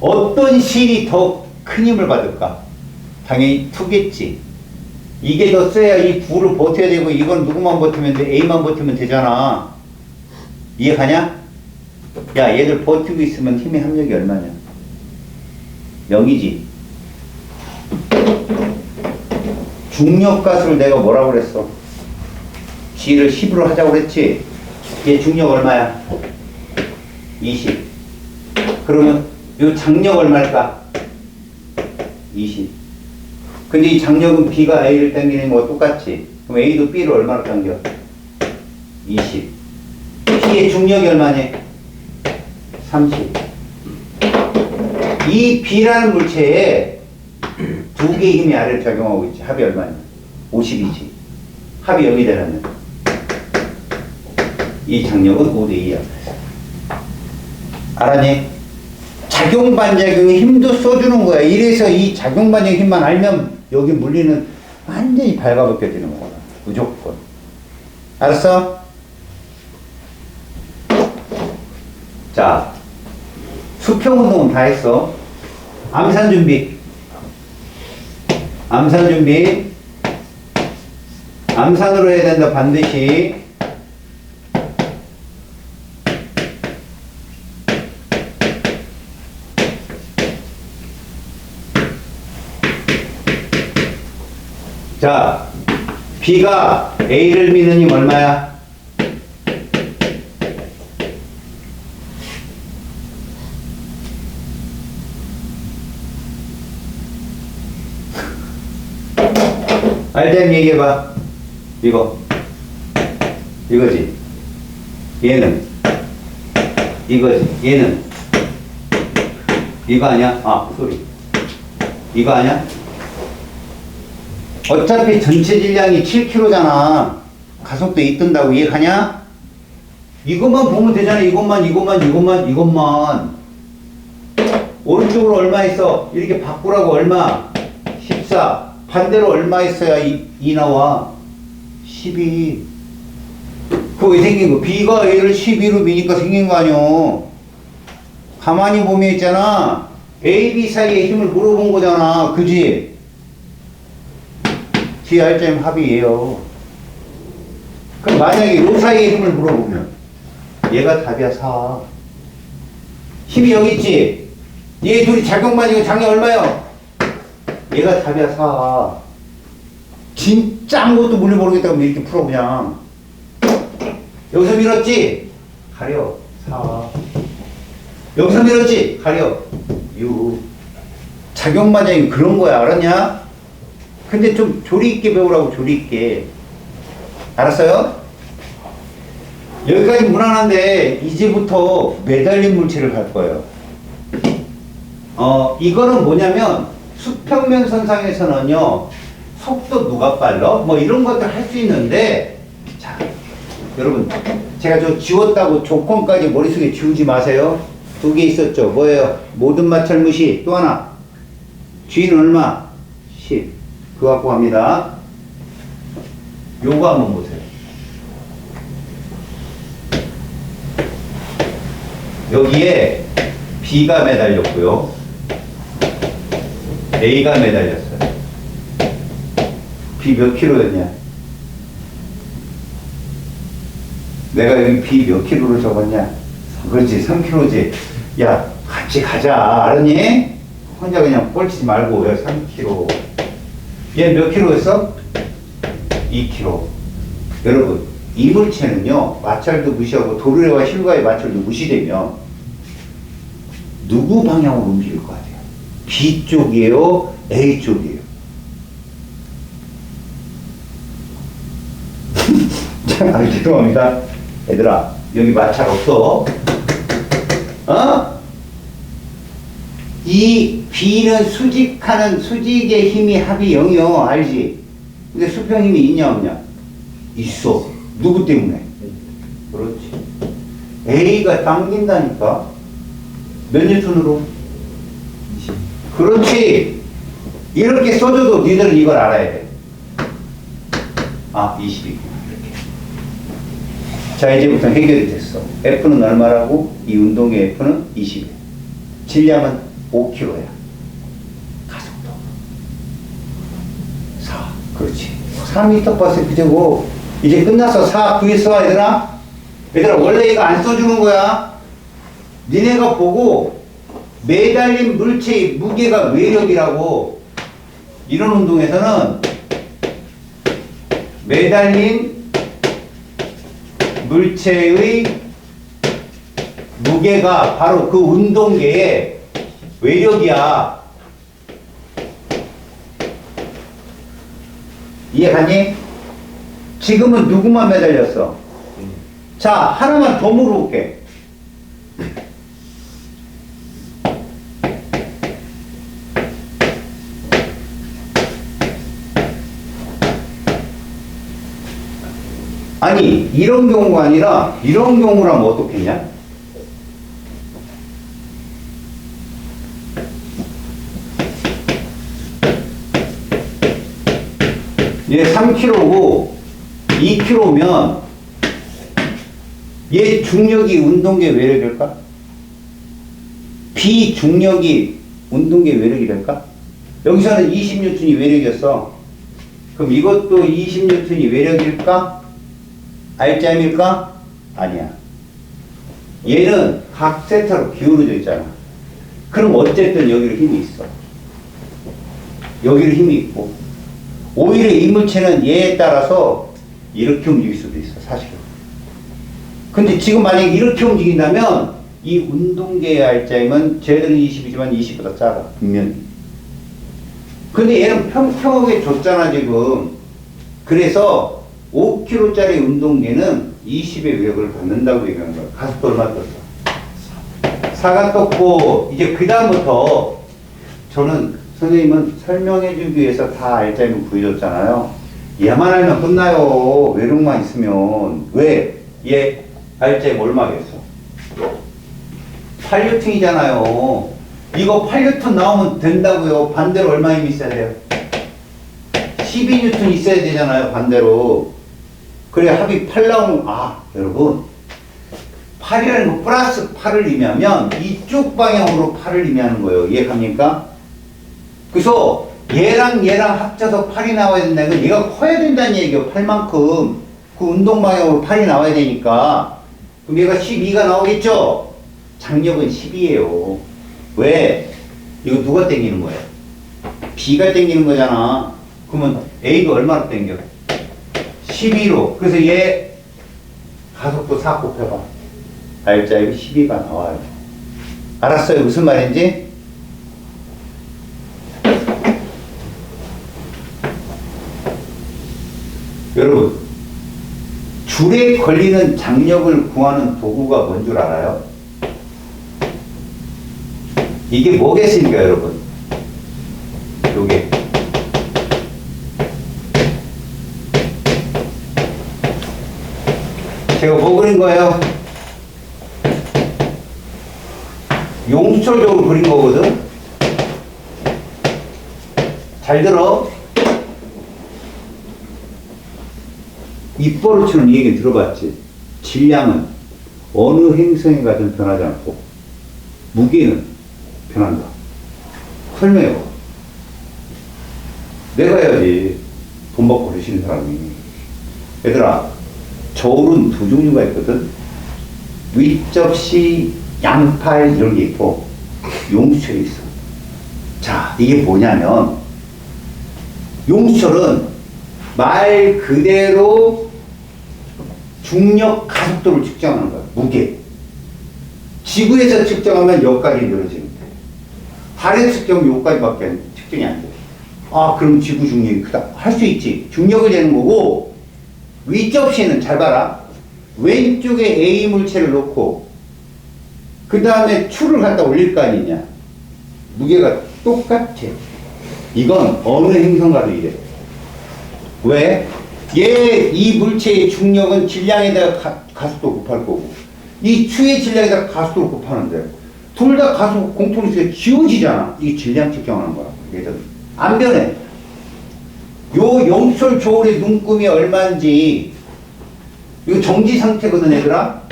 어떤 실이 더 큰 힘을 받을까? 당연히 2겠지. 이게 더 세야 이 9를 버텨야 되고, 이건 누구만 버티면 돼? A만 버티면 되잖아. 이해가냐? 야, 얘들 버티고 있으면 힘의 합력이 얼마냐? 0이지. 중력가수를 내가 뭐라고 그랬어? G를 10으로 하자고 그랬지? 얘 중력 얼마야? 20. 그러면 요 장력 얼마일까? 20. 근데 이 장력은 B가 A를 당기는 거 똑같지? 그럼 A도 B를 얼마로 당겨? 20. B의 중력이 얼마니? 30. 이 B라는 물체에 두 개의 힘이 아래를 작용하고 있지. 합이 얼마냐? 50이지. 합이 0이 되려면 이 장력은 5대2야. 알았니? 작용반작용의 힘도 써주는 거야. 이래서 이 작용반작용 힘만 알면 여기 물리는 완전히 발가벗겨지는 거야. 무조건. 알았어? 자, 수평운동은 다 했어. 암산 준비. 암산 준비. 암산으로 해야 된다, 반드시. 자, B가 A를 미는 힘 얼마야? 알den 얘기해봐. 이거지. 얘는 이거지. 얘는 이거 아니야? 아, 소리. 이거 아니야? 어차피 전체 질량이 7kg잖아. 가속도 있던다고. 이해가냐? 이것만 보면 되잖아. 이것만. 오른쪽으로 얼마 있어? 이렇게 바꾸라고. 얼마? 14. 반대로 얼마 있어야 2 나와? 12. 그거 왜 생긴 거? B가 A를 12로 미니까 생긴 거 아니오. 가만히 보면 있잖아. A, B 사이의 힘을 물어본 거잖아. 그지? 뒤에 알짜면 합이에요. 그럼 만약에 요 사이의 힘을 물어보면 얘가 답이야. 4. 힘이 여기 있지? 얘 둘이 작용반작용 장력 얼마요? 얘가 답이야. 4. 진짜 아무것도 물리 모르겠다고 이렇게 풀어. 그냥 여기서 밀었지? 가려. 4. 여기서 밀었지? 가려. 6. 작용반작용 그런 거야. 알았냐? 근데 좀 조리 있게 배우라고. 조리 있게. 알았어요? 여기까지 무난한데 이제부터 매달린 물체를 할 거예요. 이거는 뭐냐면 수평면 선상에서는요, 속도 누가 빨라? 뭐 이런 것들 할 수 있는데, 자, 여러분, 제가 저 지웠다고 조건까지 머릿속에 지우지 마세요. 2개 있었죠. 뭐예요? 모든 마찰 무시. 또 하나. G는 얼마? 10. 그거 갖고 갑니다. 요거 한번 보세요. 여기에 B가 매달렸고요. A가 매달렸어요. B 몇 킬로였냐? 내가 여기 B 몇 킬로를 적었냐? 그렇지, 3kg지. 야, 같이 가자. 알았니? 혼자 그냥 꼴치지 말고, 야, 3kg. 얘 몇 킬로였어? 2kg. 여러분, 이물체는요, 마찰도 무시하고 도르래와 힐과의 마찰도 무시되면 누구 방향으로 움직일 것 같아요? B 쪽이에요? A 쪽이에요? 자, 죄송합니다. 얘들아, 여기 마찰 없어. 어? 이 B는 수직의 힘이 합이 0이요. 알지? 근데 수평 힘이 있냐, 없냐? 있어. 누구 때문에? 그렇지. A가 당긴다니까. 몇 뉴턴으로? 20. 그렇지. 이렇게 써줘도 니들은 이걸 알아야 돼. 아, 20이구나. 이렇게. 자, 이제부터 해결이 됐어. F는 얼마라고? 이 운동의 F는 20이야. 질량은 5kg야. 가속도 4. 그렇지. 4m/s 제곱. 이제 끝났어. 4 구했어, 얘들아? 얘들아, 원래 이거 안 써주는 거야. 니네가 보고 매달린 물체의 무게가 외력이라고. 이런 운동에서는 매달린 물체의 무게가 바로 그 운동계의 외력이야. 이해가니? 지금은 누구만 매달렸어? 자, 하나만 더 물어볼게. 아니, 이런 경우가 아니라 이런 경우라면 어떻겠냐? 얘 3kg고 2kg면 얘 중력이 운동계 외력일까? 비중력이 운동계 외력이 될까? 여기서는 20N이 외력이었어. 그럼 이것도 20N이 외력일까? 알짜임일까? 아니야. 얘는 각 세타로 기울어져 있잖아. 그럼 어쨌든 여기로 힘이 있어. 여기로 힘이 있고. 오히려 이 물체는 얘에 따라서 이렇게 움직일 수도 있어, 사실은. 근데 지금 만약에 이렇게 움직인다면 이 운동계의 알짜임은 쟤들은 20이지만 20보다 작아, 분명히. 근데 얘는 평평하게 줬잖아, 지금. 그래서 5kg짜리 운동계는 20의 외력을 받는다고 얘기하는 거야. 가속도 얼마 떴어? 4가 떴고, 이제 그 다음부터 저는 선생님은 설명해 주기 위해서 다 알짜임을 구해줬잖아요. 얘만 알면 끝나요. 외력만 있으면. 왜? 얘 알짜임 얼마겠어? 8N이잖아요. 이거 8N 나오면 된다고요. 반대로 얼마 힘이 있어야 돼요? 12N 있어야 되잖아요. 반대로. 그래 합이 8 나오면, 아, 여러분, 8이라는 거 플러스 8을 의미하면 이쪽 방향으로 8을 의미하는 거예요. 이해갑니까? 그래서 얘랑 합쳐서 8이 나와야 된다는 건 얘가 커야 된다는 얘기예요. 8만큼. 그 운동 방향으로 8이 나와야 되니까. 그럼 얘가 12가 나오겠죠? 장력은 10이에요. 왜? 이거 누가 땡기는 거예요? B가 땡기는 거잖아. 그러면 A가 얼마로 땡겨? 12로. 그래서 얘 가속도 4 곱해봐. 알짜임이 12가 나와요. 알았어요? 무슨 말인지? 여러분, 줄에 걸리는 장력을 구하는 도구가 뭔 줄 알아요? 이게 뭐겠습니까, 여러분? 요게. 제가 뭐 그린 거예요? 용수철적으로 그린 거거든? 잘 들어. 입버릇 치는 이 얘기 들어봤지? 질량은 어느 행성에 가든 변하지 않고 무게는 변한다. 설명해봐. 내가 해야지. 돈 받고 그러시는 사람이. 얘들아, 저울은 두 종류가 있거든? 윗접시, 양팔 이런 게 있고 용수철이 있어. 자, 이게 뭐냐면 용수철은 말 그대로 중력 가속도를 측정하는 거야. 무게. 지구에서 측정하면 여기까지 늘어지는 돼. 달에서 측정하면 여기까지밖에 측정이 안 돼. 아, 그럼 지구 중력이 크다. 할 수 있지. 중력을 재는 거고, 윗접시는 잘 봐라. 왼쪽에 A 물체를 놓고 그 다음에 추를 갖다 올릴 거 아니냐. 무게가 똑같아. 이건 어느 행성가도 이래. 왜? 이 물체의 중력은 질량에다가 가속도 곱할 거고 이 추의 질량에다가 가속도를 곱하는데 둘 다 가속 공통수에 지워지잖아. 이 질량 측정하는 거야. 얘들 안 변해. 요 영철 저울의 눈금이 얼마인지 이거 정지 상태거든 얘들아.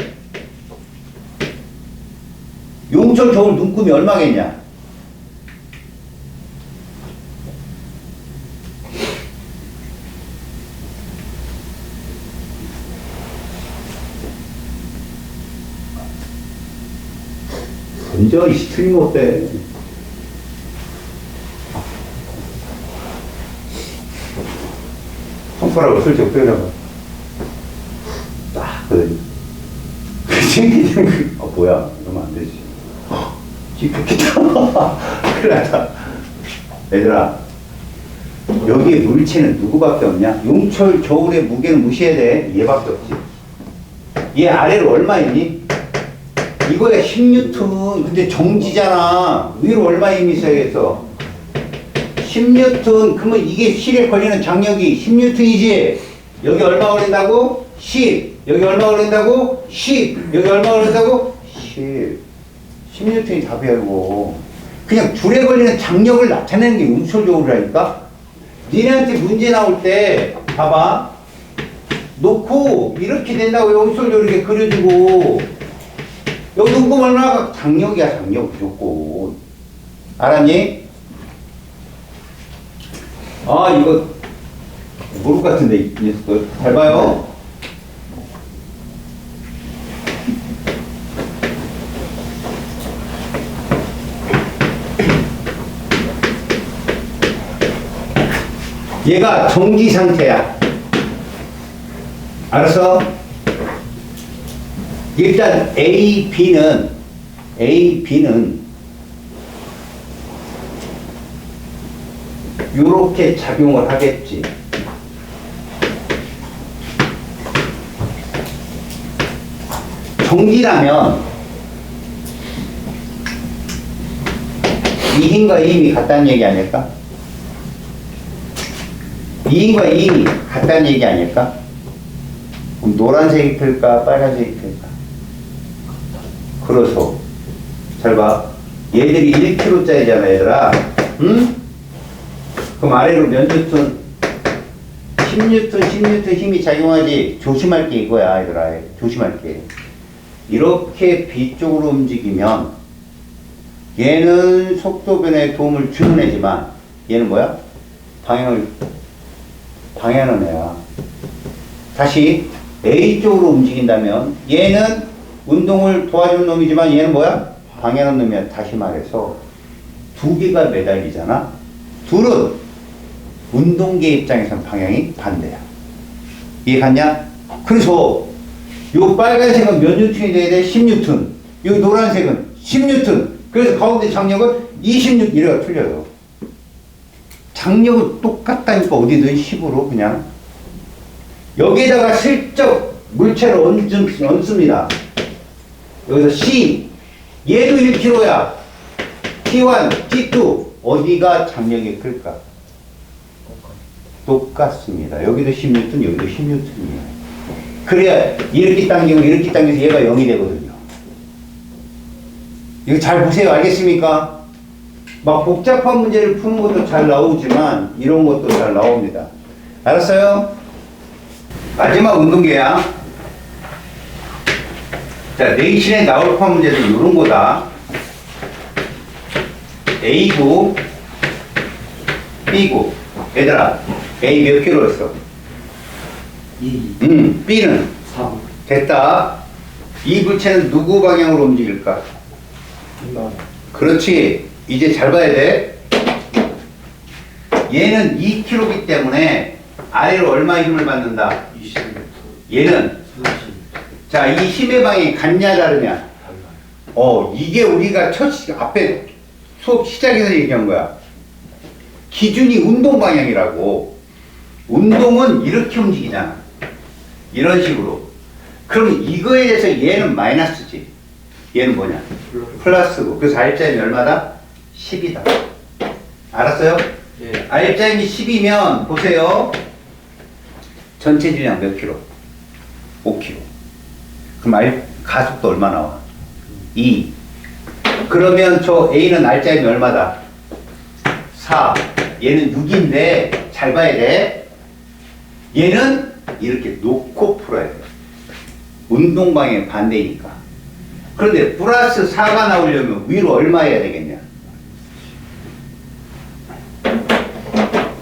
용철 저울 눈금이 얼마겠냐? 먼저 이 스트링 어때? 손가락을 슬쩍 빼려봐. 딱, 그러니. 그 생기는 거, 뭐야. 이러면 안 되지. 찝혔겠다. 큰일 났다. 얘들아, 여기에 물체는 누구밖에 없냐? 용철 저울의 무게는 무시해야 돼. 얘밖에 없지. 얘 아래로 얼마 있니? 이거야 10뉴턴. 근데 정지잖아. 위로 얼마 힘이 있어야겠어? 10뉴턴. 그러면 이게 실에 걸리는 장력이 10뉴턴이지. 여기 얼마 걸린다고? 10. 여기 얼마 걸린다고? 10. 여기 얼마 걸린다고? 10. 10뉴턴이 답이야 이거. 그냥 줄에 걸리는 장력을 나타내는 게 용철저울이라니까. 니네한테 문제 나올 때 봐봐. 놓고 이렇게 된다고 용철저울 이렇게 그려주고 여기 눈금 얼마나 장력이야. 장력 무조건. 알았니? 아 이거 모를 것 같은데 이 녀석들. 잘 봐요. 얘가 정지 상태야. 알았어? 일단 A, B는 요렇게 작용을 하겠지. 정지라면 이 힘과 이 힘이 같다는 얘기 아닐까? 이 힘과 이 힘이 같다는 얘기 아닐까? 그럼 노란색이 필까? 빨간색이 필까? 그래서 잘 봐. 얘들이 1kg짜리잖아 얘들아. 응? 그럼 아래로 몇 뉴턴? 10뉴턴 힘이 작용하지. 조심할 게 이거야 얘들아. 조심할 게. 이렇게 B쪽으로 움직이면 얘는 속도 변화에 도움을 주는 애지만 얘는 뭐야? 방향하는 애야. 다시 A쪽으로 움직인다면 얘는 운동을 도와주는 놈이지만 얘는 뭐야? 방해하는 놈이야. 다시 말해서 두 개가 매달리잖아. 둘은 운동계 입장에서는 방향이 반대야. 이해갔냐? 그래서 요 빨간색은 몇 뉴턴이 돼야 돼? 10뉴턴. 요 노란색은 10뉴턴. 그래서 가운데 장력은 20뉴턴. 이래가 틀려요. 장력은 똑같다니까 어디든 10으로 그냥. 여기에다가 슬쩍 물체를 얹습니다. 여기서 C. 얘도 1kg야. T1, T2. 어디가 장력이 클까? 똑같습니다. 여기도 10뉴턴, 여기도 10뉴턴이에요. 그래야 이렇게 당기고 이렇게 당겨서 얘가 0이 되거든요. 이거 잘 보세요. 알겠습니까? 막 복잡한 문제를 푸는 것도 잘 나오지만 이런 것도 잘 나옵니다. 알았어요? 마지막 운동계야. 자, 내신에 나올 법한 문제는 이런 거다. A고 B고. 얘들아, A 몇 킬로였어? 2. B는 3. 됐다. 이 물체는 누구 방향으로 움직일까? 그렇지. 이제 잘 봐야 돼. 얘는 2kg이기 때문에 아래로 얼마의 힘을 받는다? 20m. 얘는 30m. 자, 이 힘의 방향이 같냐 다르냐? 이게 우리가 앞에 수업 시작에서 얘기한 거야. 기준이 운동 방향이라고. 운동은 이렇게 움직이잖아. 이런 식으로. 그럼 이거에 대해서 얘는 마이너스지. 얘는 뭐냐? 플러스고. 그래서 R자임이 얼마다? 10이다. 알았어요? 네. R자임이 10이면 보세요. 전체 질량 몇 킬로? 5kg. 그럼 가속도 얼마 나와? 2. 그러면 저 A는 R자임이 얼마다? 4. 얘는 6인데 잘 봐야 돼. 얘는 이렇게 놓고 풀어야 돼. 운동 방향 반대니까. 그런데 플러스 4가 나오려면 위로 얼마 해야 되겠냐?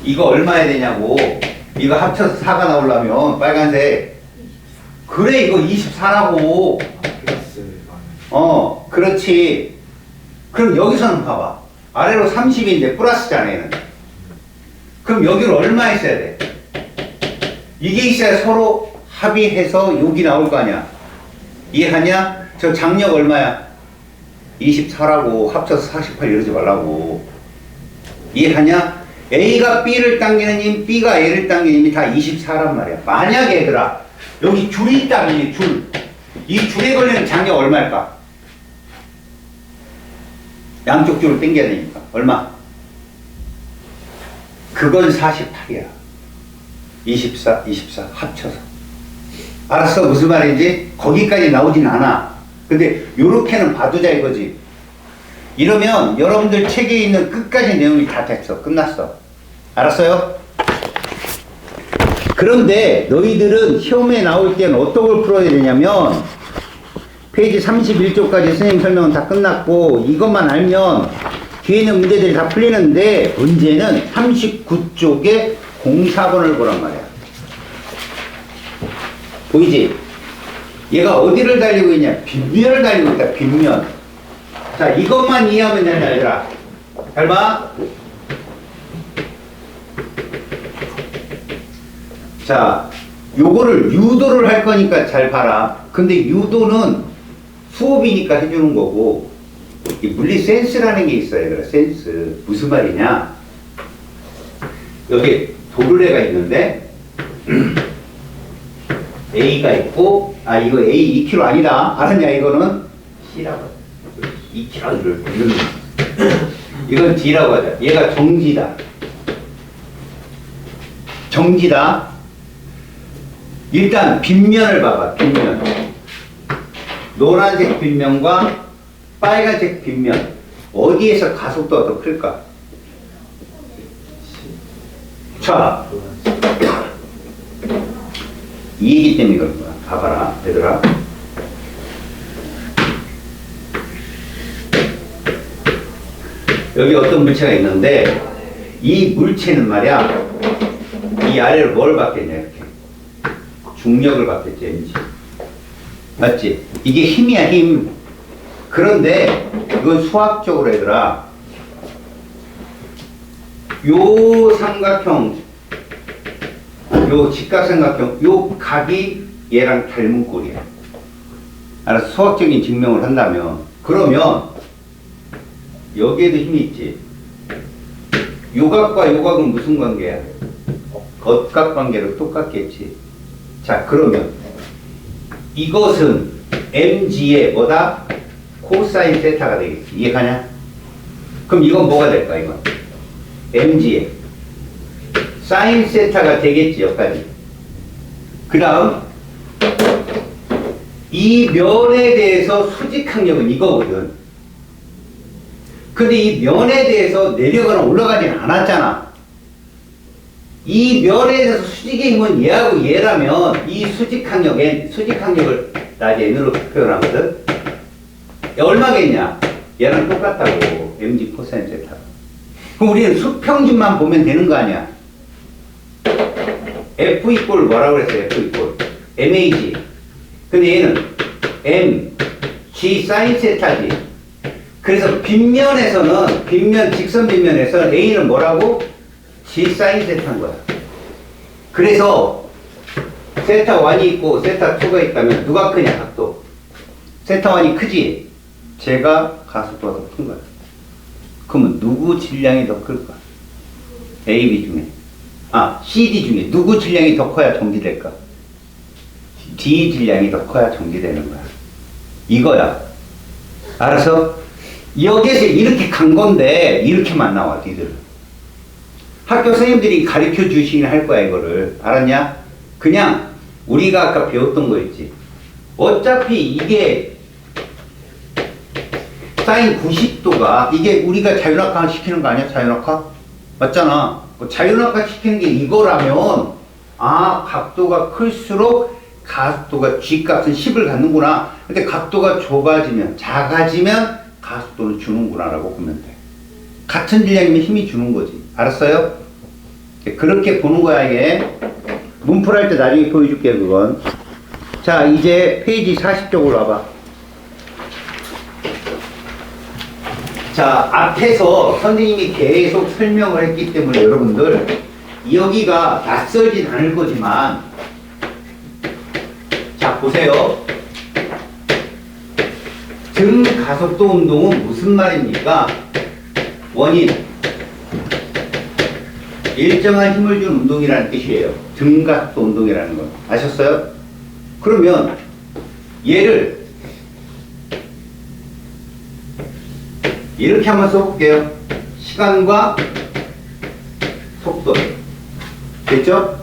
이거 얼마 해야 되냐고. 이거 합쳐서 4가 나오려면 빨간색. 그래, 이거 24라고. 플러스 그렇지. 그럼 여기서는 봐봐. 아래로 30인데 플러스잖아, 얘는. 그럼 여기로 얼마 있어야 돼? 이게 있어야 서로 합의해서 여기 나올 거 아니야. 이해하냐? 저 장력 얼마야? 24라고. 합쳐서 48 이러지 말라고. 이해하냐? A가 B를 당기는 힘, B가 A를 당기는 힘이 다 24란 말이야. 만약에 얘들아, 여기 줄이 있다면 줄. 이 줄에 걸리는 장력 얼마일까? 양쪽 줄을 당겨야 되니까. 얼마? 그건 48이야. 24, 24 합쳐서. 알았어? 무슨 말인지? 거기까지 나오진 않아. 근데 요렇게는 봐두자 이거지. 이러면 여러분들 책에 있는 끝까지 내용이 다 됐어. 끝났어. 알았어요? 그런데 너희들은 시험에 나올 때는 어떤 걸 풀어야 되냐면 페이지 31쪽까지 선생님 설명은 다 끝났고 이것만 알면 뒤에 있는 문제들이 다 풀리는데 문제는 39쪽에 공사번을 보란 말이야. 보이지? 얘가 어디를 달리고 있냐? 빗면을 달리고 있다. 빗면. 자, 이것만 이해하면 된다, 얘들아. 잘 봐. 자, 요거를 유도를 할 거니까 잘 봐라. 근데 유도는 수업이니까 해주는 거고, 이 물리 센스라는 게 있어요, 얘들아. 센스. 무슨 말이냐? 여기 도르래가 있는데, A가 있고, 이거 A 2kg 아니다. 알았냐, 이거는? C라고. 2kg를 누르는 이건 D라고 하자. 얘가 정지다. 정지다. 일단 빗면을 봐봐. 빗면. 노란색 빗면과 빨간색 빗면. 어디에서 가속도가 더 클까? 자, 이 얘기 때문에 그런 거야. 봐봐라, 얘들아. 여기 어떤 물체가 있는데 이 물체는 말이야 이 아래로 뭘 받겠냐 이렇게 중력을 받겠지 mg 맞지? 이게 힘이야 힘. 그런데 이건 수학적으로 얘들아 요 삼각형 요 직각삼각형 요 각이 얘랑 닮은 꼴이야. 알아서 수학적인 증명을 한다면 그러면 여기에도 힘이 있지. 요각과 요각은 무슨 관계야? 겉각 관계로 똑같겠지. 자, 그러면 이것은 mg의 뭐다? 코사인 세타가 되겠지. 이해가냐? 그럼 이건 뭐가 될까? 이건 mg의 사인 세타가 되겠지. 여기까지. 그 다음 이 면에 대해서 수직항력은 이거거든. 근데 이 면에 대해서 내려가거나 올라가진 않았잖아. 이 면에 대해서 수직의 힘은 얘하고 얘라면 이 수직항력을 나 n으로 표현하거든. 얼마겠냐? 얘랑 똑같다고. mg 코사인 세타. 그럼 우리는 수평준만 보면 되는 거 아니야? F 이꼴 뭐라고 그랬어요? F 이꼴 mag. 근데 얘는 M, G 사인 세타지. 그래서 빗면에서는, 빗면, 직선 빗면에서는 A는 뭐라고? G 사인 세타인 거야. 그래서 세타 1이 있고 세타 2가 있다면 누가 크냐, 각도? 세타 1이 크지? 제가 가속도가 더 큰 거야. 그러면 누구 질량이 더 클까? A, B 중에. C, D 중에 누구 질량이 더 커야 정지될까? D 질량이 더 커야 정지되는 거야. 이거야. 알아서? 여기에서 이렇게 간 건데, 이렇게만 나와, 니들은. 학교 선생님들이 가르쳐 주시긴 할 거야, 이거를. 알았냐? 그냥, 우리가 아까 배웠던 거 있지. 어차피 이게, 사인 90도가, 이게 우리가 자유낙하 시키는 거 아니야? 자유낙하? 맞잖아. 자유낙하 시키는 게 이거라면, 각도가 클수록 가속도가 G값은 10을 갖는구나. 근데 각도가 좁아지면, 작아지면 가속도는 주는구나라고 보면 돼. 같은 질량이면 힘이 주는 거지. 알았어요? 그렇게 보는 거야, 이게. 문풀 할 때 나중에 보여줄게, 그건. 자, 이제 페이지 40쪽으로 와봐. 자, 앞에서 선생님이 계속 설명을 했기 때문에 여러분들, 여기가 낯설진 않을 거지만, 자, 보세요. 등 가속도 운동은 무슨 말입니까? 원인. 일정한 힘을 준 운동이라는 뜻이에요. 등 가속도 운동이라는 건. 아셨어요? 그러면 얘를 이렇게 한번 써볼게요. 시간과 속도. 됐죠?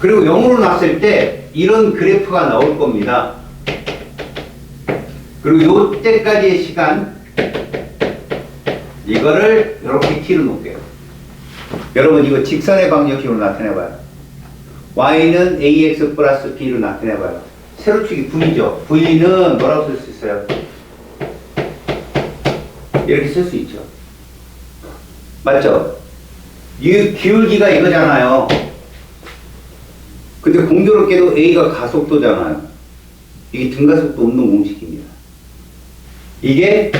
그리고 0으로 놨을 때 이런 그래프가 나올 겁니다. 그리고 요때까지의 시간, 이거를 이렇게 t로 놓을게요. 여러분 이거 직선의 방정식으로 나타내봐요. y는 ax 플러스 b로 나타내봐요. 세로축이 v죠. v는 뭐라고 쓸 수 있어요? 이렇게 쓸 수 있죠. 맞죠? 이 기울기가 이거잖아요. 근데 공교롭게도 a가 가속도잖아요. 이게 등가속도 운동 공식입니다. 이게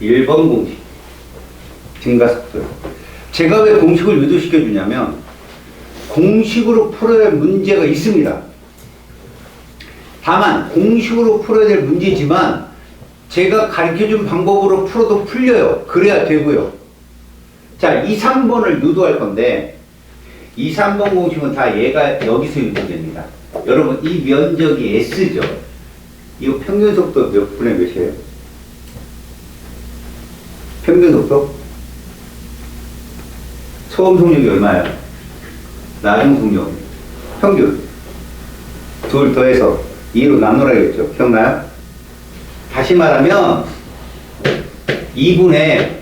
1번 공식. 등가속도. 제가 왜 공식을 유도시켜 주냐면 공식으로 풀어야 할 문제가 있습니다. 다만 공식으로 풀어야 될 문제지만 제가 가르쳐준 방법으로 풀어도 풀려요. 그래야 되고요. 자, 2, 3번을 유도할 건데 2, 3번 공식은 다 얘가 여기서 유도됩니다. 여러분 이 면적이 S죠. 이거 평균 속도 몇 분의 몇이에요? 평균 속도? 처음 속력이 얼마예요? 나중 속력. 평균. 둘 더해서 2로 나누라겠죠. 기억나요? 다시 말하면 2분의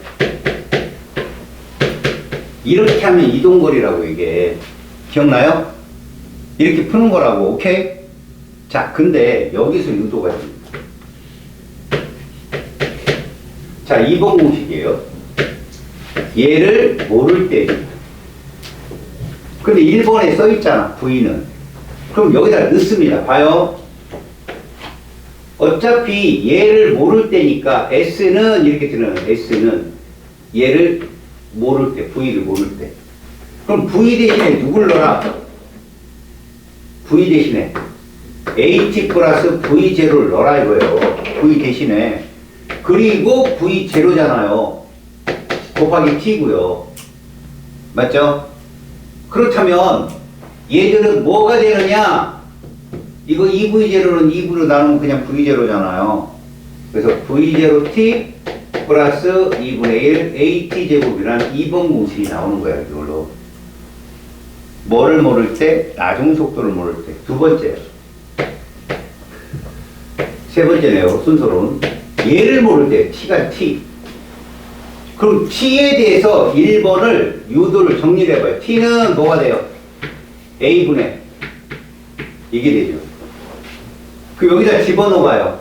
이렇게 하면 이동거리라고 이게. 기억나요? 이렇게 푸는 거라고. 오케이? 자, 근데 여기서 유도가 됩니다. 자, 2번 공식이에요. 얘를 모를 때입니다. 근데 1번에 써있잖아, V는. 그럼 여기다 넣습니다. 봐요. 어차피 얘를 모를 때니까 S는 이렇게 드러나요. S는 얘를 모를 때, V를 모를 때. 그럼 V 대신에 누굴 넣어라? V 대신에 AT 플러스 V0를 넣어라 이거예요. V 대신에. 그리고 V0잖아요. 곱하기 T고요. 맞죠? 그렇다면 얘들은 뭐가 되느냐? 이거 2V0는 2V로 나누면 그냥 V0잖아요. 그래서 V0T 플러스 2분의 1 AT제곱이라는 2번 공식이 나오는 거예요. 이걸로. 뭐를 모를 때? 나중 속도를 모를 때. 두 번째. 세 번째네요. 순서로는. 얘를 모를 때 T가 T. 그럼 T에 대해서 1번을 유도를 정리를 해봐요. T는 뭐가 돼요? A분의 이게 되죠. 그 여기다 집어넣어봐요.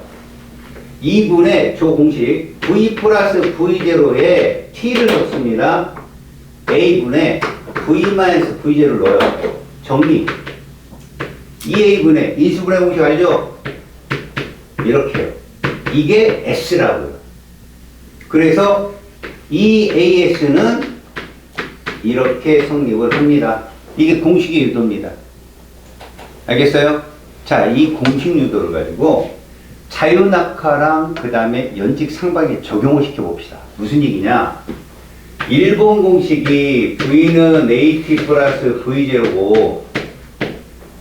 2분의 조 공식 V 플러스 V0에 T를 넣습니다. A분의 V 마이너스 V0를 넣어요. 정리. 2A분의 인수분해 공식 알죠? 이렇게요. 이게 S라고요. 그래서 이 AS는 이렇게 성립을 합니다. 이게 공식의 유도입니다. 알겠어요? 자, 이 공식 유도를 가지고 자유낙하랑 그 다음에 연직상방에 적용을 시켜봅시다. 무슨 얘기냐? 1번 공식이 V는 AT 플러스 V0고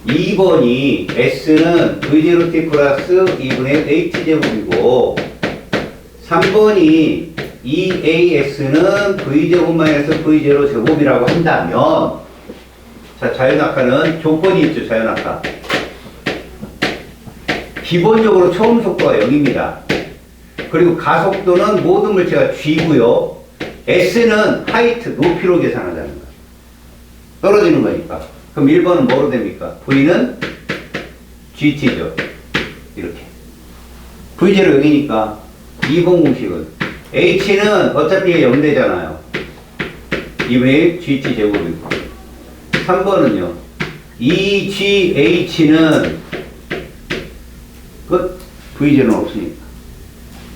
2번이 S는 V0T 플러스 2분의 AT제곱이고 3번이 EAS는 V 제곱 마이너스 V0 제곱이라고 한다면 자, 자유낙하는 조건이 있죠. 자유낙하 기본적으로 처음 속도가 0입니다. 그리고 가속도는 모든 물체가 G고요. S는 하이트, 높이로 계산하자는 거예요. 떨어지는 거니까. 그럼 1번은 뭐로 됩니까? V는 GT죠. 이렇게. V0 0이니까 2번 공식은 H는 어차피 0 되잖아요. 2분의 GT 제곱이고 3번은요. EGH는 끝. V0는 없으니까.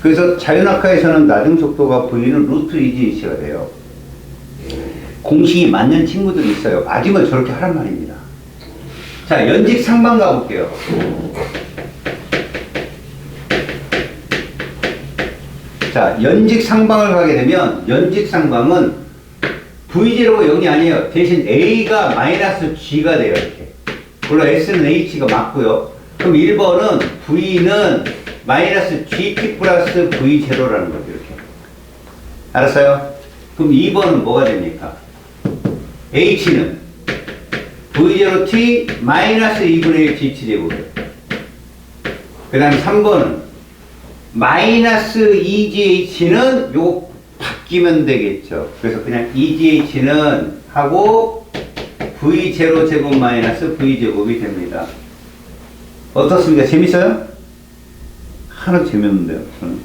그래서 자유낙하에서는 낮은 속도가 V는 루트 EGH가 돼요. 공식이 맞는 친구들이 있어요. 맞으면 저렇게 하란 말입니다. 자, 연직 상방 가볼게요. 자, 연직 상방을 가게 되면 연직 상방은 V0가 0이 아니에요. 대신 A가 마이너스 G가 돼요. 이렇게. 물론 S는 H가 맞고요. 그럼 1번은 V는 마이너스 GT 플러스 V0라는 거죠. 이렇게. 알았어요? 그럼 2번은 뭐가 됩니까? H는 V0T 마이너스 2분의 1 GT제곱이에요. 그 다음에 3번은 마이너스 EGH는 요거 바뀌면 되겠죠. 그래서 그냥 EGH는 하고 V0 제곱 마이너스 V제곱이 됩니다. 어떻습니까? 재밌어요? 하나도 재미없는데요. 저는.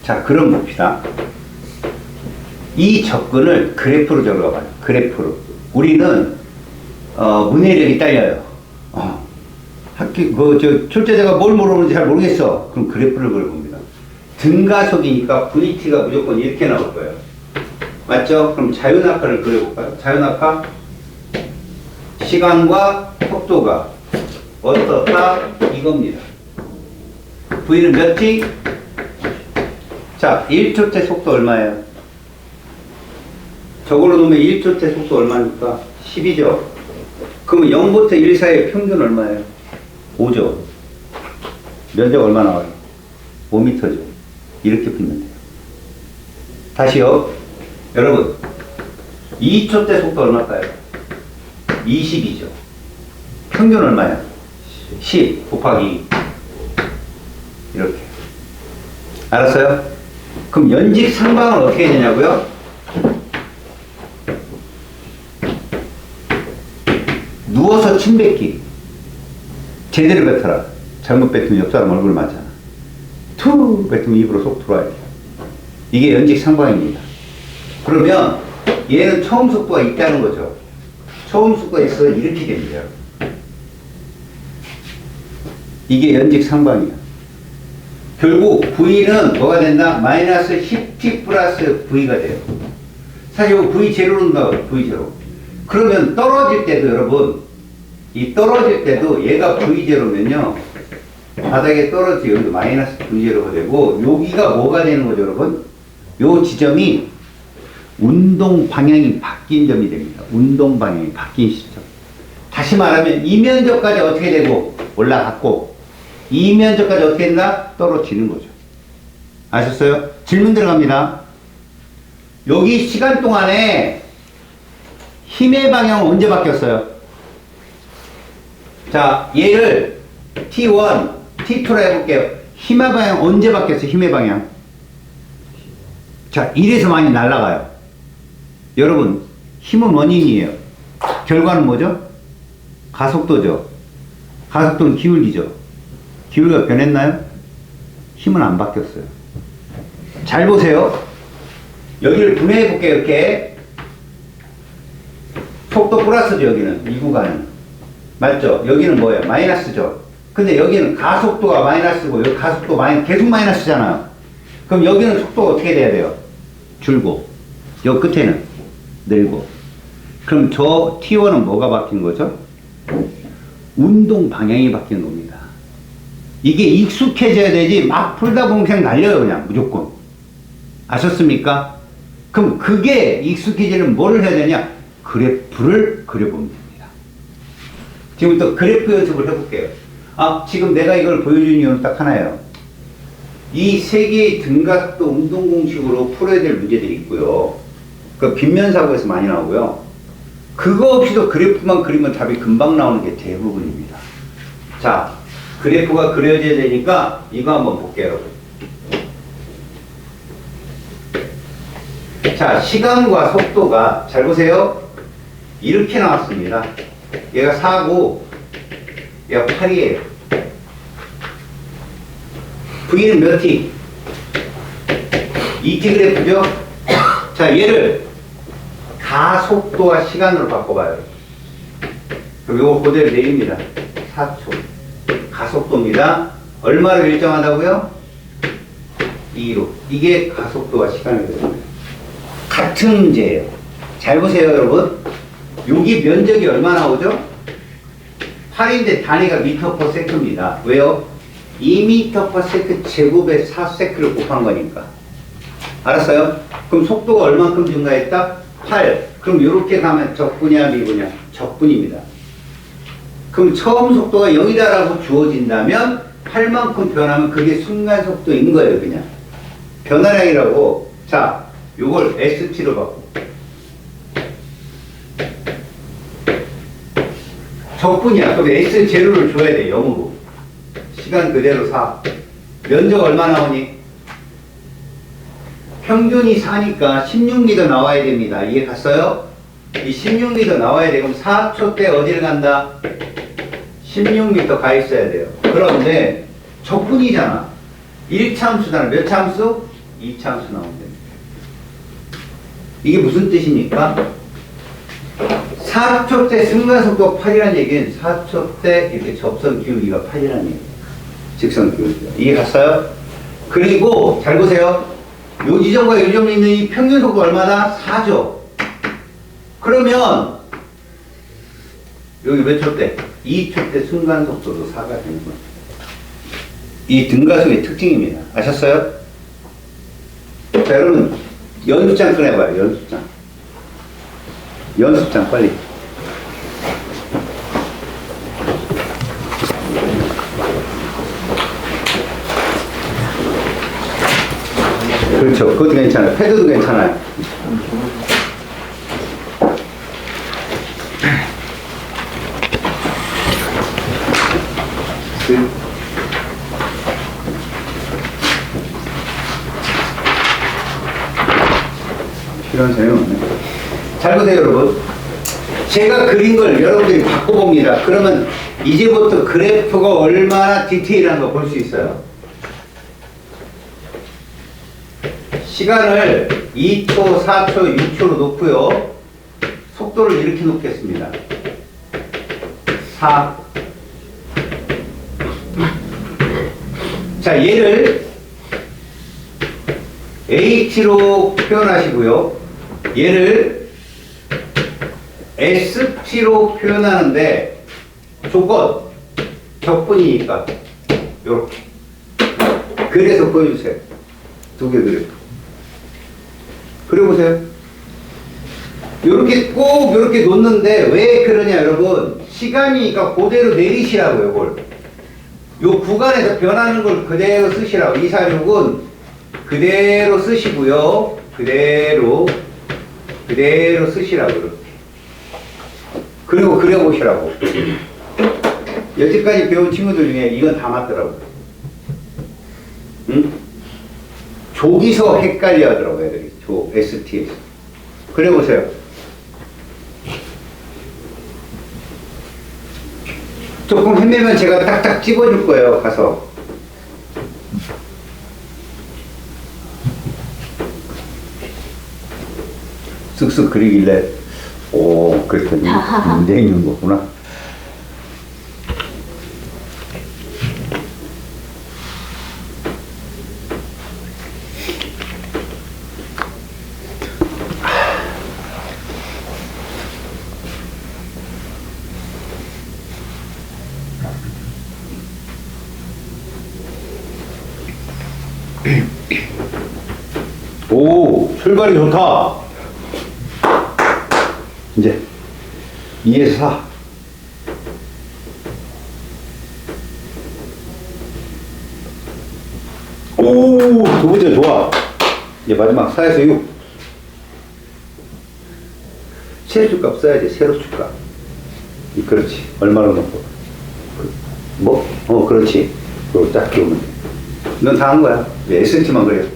자, 그럼 봅시다. 이 접근을 그래프로 적어봐요. 그래프로. 우리는 문해력이 딸려요. 출제자가 뭘 물어보는지 잘 모르겠어. 그럼 그래프를 그려봅니다. 등가속이니까 VT가 무조건 이렇게 나올 거예요. 맞죠? 그럼 자유낙하를 그려볼까요? 자유낙하 시간과 속도가 어떻다 이겁니다. V는 몇 T? 자, 1초 때 속도 얼마예요? 저걸로 놓으면 1초 때 속도 얼마입니까? 10이죠. 그러면 0부터 1 사이의 평균 얼마예요? 5죠. 면적 얼마 나와요? 5m죠. 이렇게 풀면 돼요. 다시요. 여러분, 2초 때 속도 얼마일까요? 20이죠. 평균 얼마야? 10 곱하기 2. 이렇게. 알았어요? 그럼 연직 상방은 어떻게 되냐고요? 누워서 침 뱉기. 제대로 뱉어라. 잘못 뱉으면 옆 사람 얼굴 맞잖아. 투 뱉으면 입으로 쏙 들어와야 돼요. 이게 연직 상방입니다. 그러면 얘는 처음 속도가 있다는 거죠. 처음 속도가 있어서 이렇게 됩니다. 이게 연직 상방이야. 결국 V는 뭐가 된다? 마이너스 10t 플러스 V가 돼요. 사실 이거 V0는 나와요. V0. 그러면 떨어질 때도 여러분, 이 떨어질 때도 얘가 V0면요, 바닥에 떨어지고 여기도 마이너스 V0가 되고, 여기가 뭐가 되는 거죠, 여러분? 요 지점이 운동 방향이 바뀐 점이 됩니다. 운동 방향이 바뀐 시점. 다시 말하면 이 면적까지 어떻게 되고 올라갔고, 이 면적까지 어떻게 된다? 떨어지는 거죠. 아셨어요? 질문 들어갑니다. 여기 시간 동안에 힘의 방향은 언제 바뀌었어요? 자, 얘를 T1, T2로 해볼게요. 힘의 방향 언제 바뀌었어요? 힘의 방향. 자, 이래서 많이 날아가요. 여러분, 힘은 원인이에요. 결과는 뭐죠? 가속도죠. 가속도는 기울기죠. 기울기가 변했나요? 힘은 안 바뀌었어요. 잘 보세요. 여기를 분해해 볼게요. 이렇게 속도 플러스죠. 여기는 이 구간은 맞죠? 여기는 뭐예요? 마이너스죠. 근데 여기는 가속도가 마이너스고 여기 가속도 계속 마이너스잖아요. 그럼 여기는 속도가 어떻게 돼야 돼요? 줄고 여기 끝에는 늘고. 그럼 저 T1은 뭐가 바뀐 거죠? 운동 방향이 바뀐 겁니다. 이게 익숙해져야 되지 막 풀다 보면 그냥 날려요. 그냥 무조건. 아셨습니까? 그럼 그게 익숙해지는 뭐를 해야 되냐? 그래프를 그려보면 됩니다. 지금부터 그래프 연습을 해볼게요. 지금 내가 이걸 보여준 이유는 딱 하나예요. 이 세 개의 등각도 운동 공식으로 풀어야 될 문제들이 있고요. 그 빗면사고에서 많이 나오고요. 그거 없이도 그래프만 그리면 답이 금방 나오는 게 대부분입니다. 자, 그래프가 그려져야 되니까 이거 한번 볼게요, 여러분. 자, 시간과 속도가 잘 보세요. 이렇게 나왔습니다. 얘가 4고 얘가 8이에요. V는 몇 T? 2T 그래프죠? 자, 얘를 가속도와 시간으로 바꿔봐요. 그럼 요거 그대로 내립니다. 4초. 가속도입니다. 얼마를 일정하다고요? 2로. 이게 가속도와 시간이거든요. 같은 문제예요. 잘 보세요, 여러분. 여기 면적이 얼마 나오죠? 8인데 단위가 미터 퍼 세크입니다. 왜요? 2미터 퍼 세크 제곱에 4세크를 곱한 거니까. 알았어요? 그럼 속도가 얼만큼 증가했다? 8. 그럼 이렇게 가면 적분이야, 미분이야? 적분입니다. 그럼 처음 속도가 0이다라고 주어진다면 8만큼 변하면 그게 순간 속도인 거예요, 그냥. 변화량이라고. 자, 요걸 ST로 바꾸고. 적분이야. 그럼 S0를 줘야 돼, 0으로. 시간 그대로 4. 면적 얼마 나오니? 평균이 4니까 16m 나와야 됩니다. 이해 갔어요? 이 16m 나와야 돼. 그럼 4초 때 어디를 간다? 16m 가 있어야 돼요. 그런데 적분이잖아. 1참수잖아. 몇 참수? 2참수 나오면 됩니다. 이게 무슨 뜻입니까? 4초 때 순간속도가 8이라는 얘기는 4초 때 이렇게 접선 기울기가 8이라는 얘기예요. 직선 기울기가. 이해 갔어요? 그리고 잘 보세요. 요 지점과 요 지점에 있는 이 평균 속도 얼마나? 4죠. 그러면 여기 몇 초 때? 2초 때 순간 속도도 4가 되는 거예요. 이 등가속의 특징입니다. 아셨어요? 자, 여러분 연습장 꺼내봐요. 연습장. 연습장 빨리. 그렇죠. 그것도 괜찮아요. 패드도 괜찮아요. 필요한 사람이 없네. 잘 보세요, 여러분. 제가 그린 걸 여러분들이 바꿔봅니다. 그러면 이제부터 그래프가 얼마나 디테일한 거 볼 수 있어요. 시간을 2초, 4초, 6초로 놓고요. 속도를 이렇게 놓겠습니다. 4. 자, 얘를 H로 표현하시고요. 얘를 ST로 표현하는데 조건, 적분이니까 요렇게. 그래서 보여주세요. 두 개 그래프. 그려보세요. 요렇게 꼭 요렇게 놓는데 왜 그러냐 여러분. 시간이니까 그대로 내리시라고요. 이걸. 요 구간에서 변하는 걸 그대로 쓰시라고. 2, 4, 6은 그대로 쓰시고요. 그대로 쓰시라고 이렇게. 그리고 그려보시라고. 여태까지 배운 친구들 중에 이건 다 맞더라고요. 응? 저기서 헷갈려 하더라고요, 애들이. 저 ST에서. 그려보세요. 조금 헤매면 제가 딱딱 집어줄 거예요, 가서. 쓱쓱 그리길래, 오, 그렇게 문제 있는 거구나. 오, 출발이 좋다. 이제 2에서 4. 오, 두 번째 좋아. 이제 마지막 4에서 6. 세로축값 써야지, 세로축값. 그렇지. 얼마로 넣고. 뭐? 그렇지. 그거 딱 끼우면 돼. 넌 다 한 거야. SNT만 그래.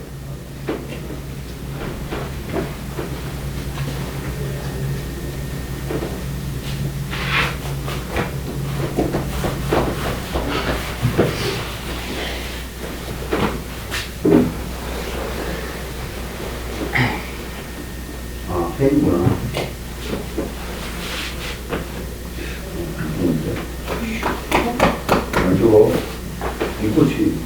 아, 팬이구나. 이거, 이거지.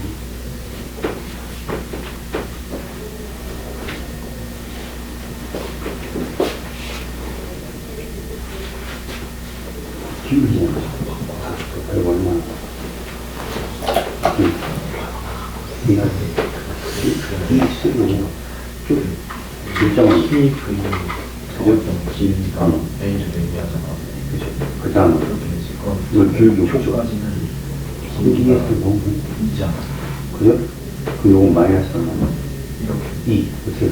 기울이잖아. 그리고 얼마나. 이거, 이 쓰고, 쭉, 일정한. 힘이 그 A를 얘기하잖아. 그죠. 그 다음은, 이걸 기울기 호주가. 기울기에 너무 있잖아. 그죠? 그 요거 마이너스 얼마나? 이렇게 2. 어떻게 돼?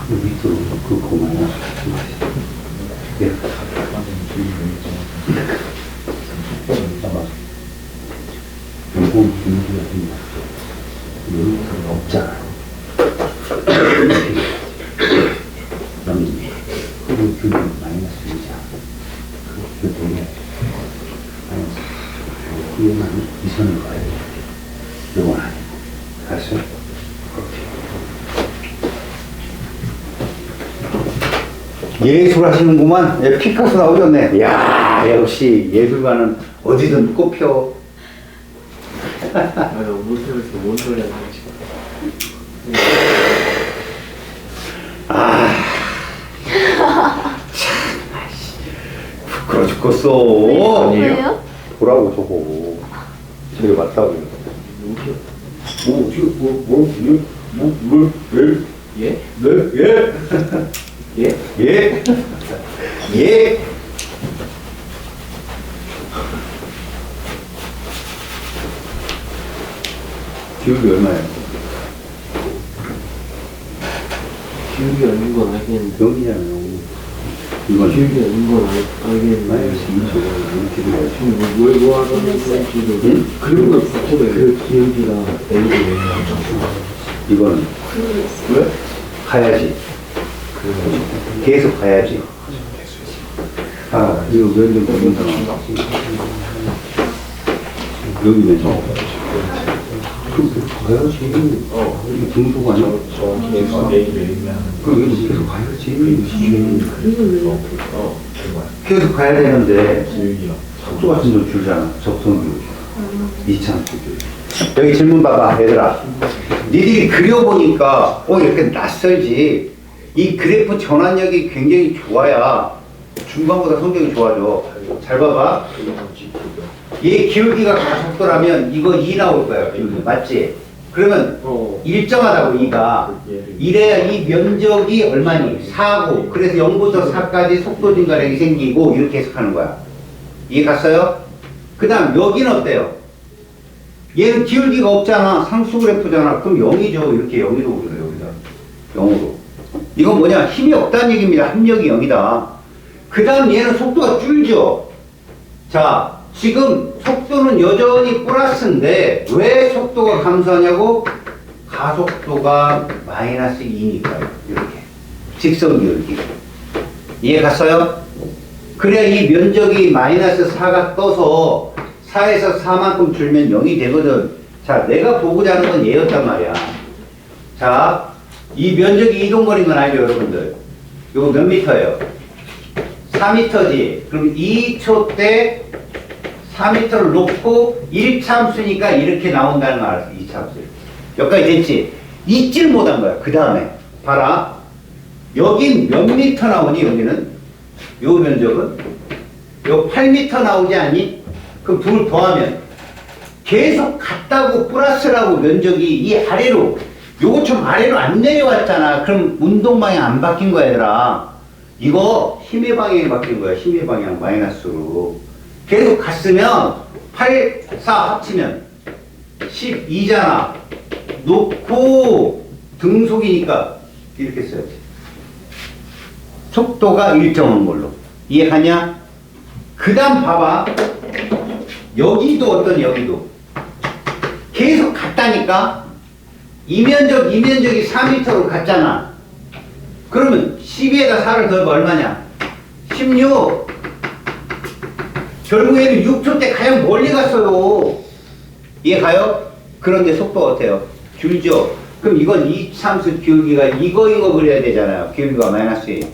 그 밑으로, 그거 마이너스. 예. 요건 기울기가 됩니다. 여기가 없잖아. 그럼, 그 기울기 마이너스 2잖아. 그 되게, 마이너스. 뒤에만 이 선을 가야 돼. 요건 아니고. 알았어요? 예술 하시는구만. 예, 피카소 나오셨네. 이야, 역시 예술가는 어디든 꼽혀. 맞아, 모텔에서 뭔 소리 하는 거지? 아, 참, 부끄러워 죽겠어. 왜요? 보라고 저거. 저기 맞다고. 왜? 예? 네? 예? 예? 예? 예? 기울기 얼마예요? 기울기 아닌 건 알겠는데. 여기잖아요. 이건 기울기 아닌 건 알겠는데. 마이너스 2죠. 이렇게 돼야지. 지금 뭐 하는 건지도. 응? 그런 걸 붙여도 그 기울기가 A를 얘기하잖아. 이거는 왜? 가야지. 계속 가야지. 아, 이거 면적 보인다. 여기 면적. 그럼 가야지. 이게 등수가 아니야? 정확히 A를 얘기하는 그럼 여기 계속 가야지. 그거야. 계속 가야 되는데 기울기가. 속도 같은 좀 줄잖아. 적성 기울기. 이참. 여기 질문 봐봐, 얘들아. 니들이 그려보니까 이렇게 낯설지. 이 그래프 전환력이 굉장히 좋아야 중간보다 성적이 좋아져. 잘 봐봐. 얘 기울기가 가속도라면 이거 2 나올 거야. 기울기. 맞지? 그러면 일정하다고 2가. 이래야 이 면적이 얼마니? 4고. 그래서 0부터 4까지 속도 증가량이 생기고 이렇게 해석하는 거야. 이해 갔어요? 그 다음 여기는 어때요? 얘는 기울기가 없잖아. 상수 그래프잖아. 그럼 0이죠. 이렇게 0으로 그려요. 여기다. 0으로. 이건 뭐냐? 힘이 없다는 얘기입니다. 합력이 0이다. 그 다음 얘는 속도가 줄죠. 자, 지금 속도는 여전히 플러스인데 왜 속도가 감소하냐고? 가속도가 마이너스 2니까요. 이렇게. 직선 기울기. 이해 갔어요? 그래야 이 면적이 마이너스 4가 떠서 4에서 4만큼 줄면 0이 되거든. 자, 내가 보고자 하는 건 얘였단 말이야. 자, 이 면적이 이동거리인 건 알죠, 여러분들? 요거 몇 미터예요? 4미터지. 그럼 2초 때 4미터를 놓고 1참수니까 이렇게 나온다는 거 알았어, 2참수. 여기까지 됐지? 잊질 못한 거야, 그 다음에. 봐라. 여긴 몇 미터 나오니, 여기는? 요 면적은? 요 8미터 나오지 않니? 그럼 둘 더하면 계속 같다고 플러스라고 면적이 이 아래로 요거 좀 아래로 안 내려왔잖아. 그럼 운동 방향 안 바뀐 거야 얘들아. 이거 힘의 방향이 바뀐 거야. 힘의 방향 마이너스로. 계속 갔으면 8, 4 합치면 12잖아. 놓고 등속이니까 이렇게 써야지. 속도가 일정한 걸로. 이해가냐? 그 다음 봐봐. 여기도 어떤 여기도. 계속 갔다니까? 이면적이 4m로 갔잖아. 그러면 12에다 4를 더하면 얼마냐? 16. 결국에는 6초 때 가장 멀리 갔어요. 이해가요? 그런데 속도가 어때요? 줄죠? 그럼 이건 이 참수 기울기가 이거 그려야 되잖아요. 기울기가 마이너스 1.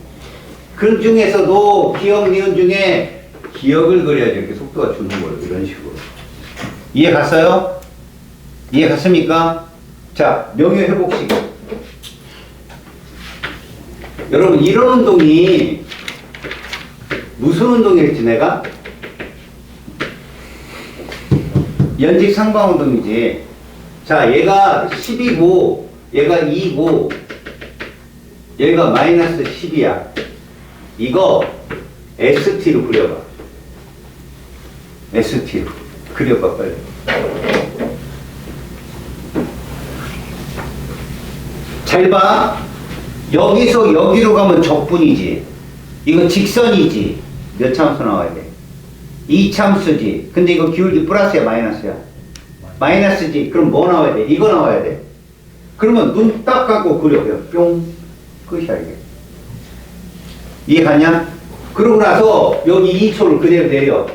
그 중에서도 기억, 니은 중에 기억을 그려야지. 이렇게 속도가 주는 거예요. 이런 식으로. 이해 갔어요? 이해 갔습니까? 자, 명예회복식. 여러분, 이런 운동이 무슨 운동일지 내가? 연직 상방 운동이지. 자, 얘가 10이고, 얘가 2고, 얘가 마이너스 10이야. 이거 ST로 그려봐. ST로. 그려봐, 빨리. 잘 봐. 여기서 여기로 가면 적분이지. 이거 직선이지. 몇 참수 나와야 돼? 2참수지. 근데 이거 기울기 플러스야, 마이너스야? 마이너스지. 그럼 뭐 나와야 돼? 이거 나와야 돼. 그러면 눈 딱 감고 그려. 뿅. 끝이야, 이게. 이해 가냐? 그러고 나서 여기 2초를 그대로 내려.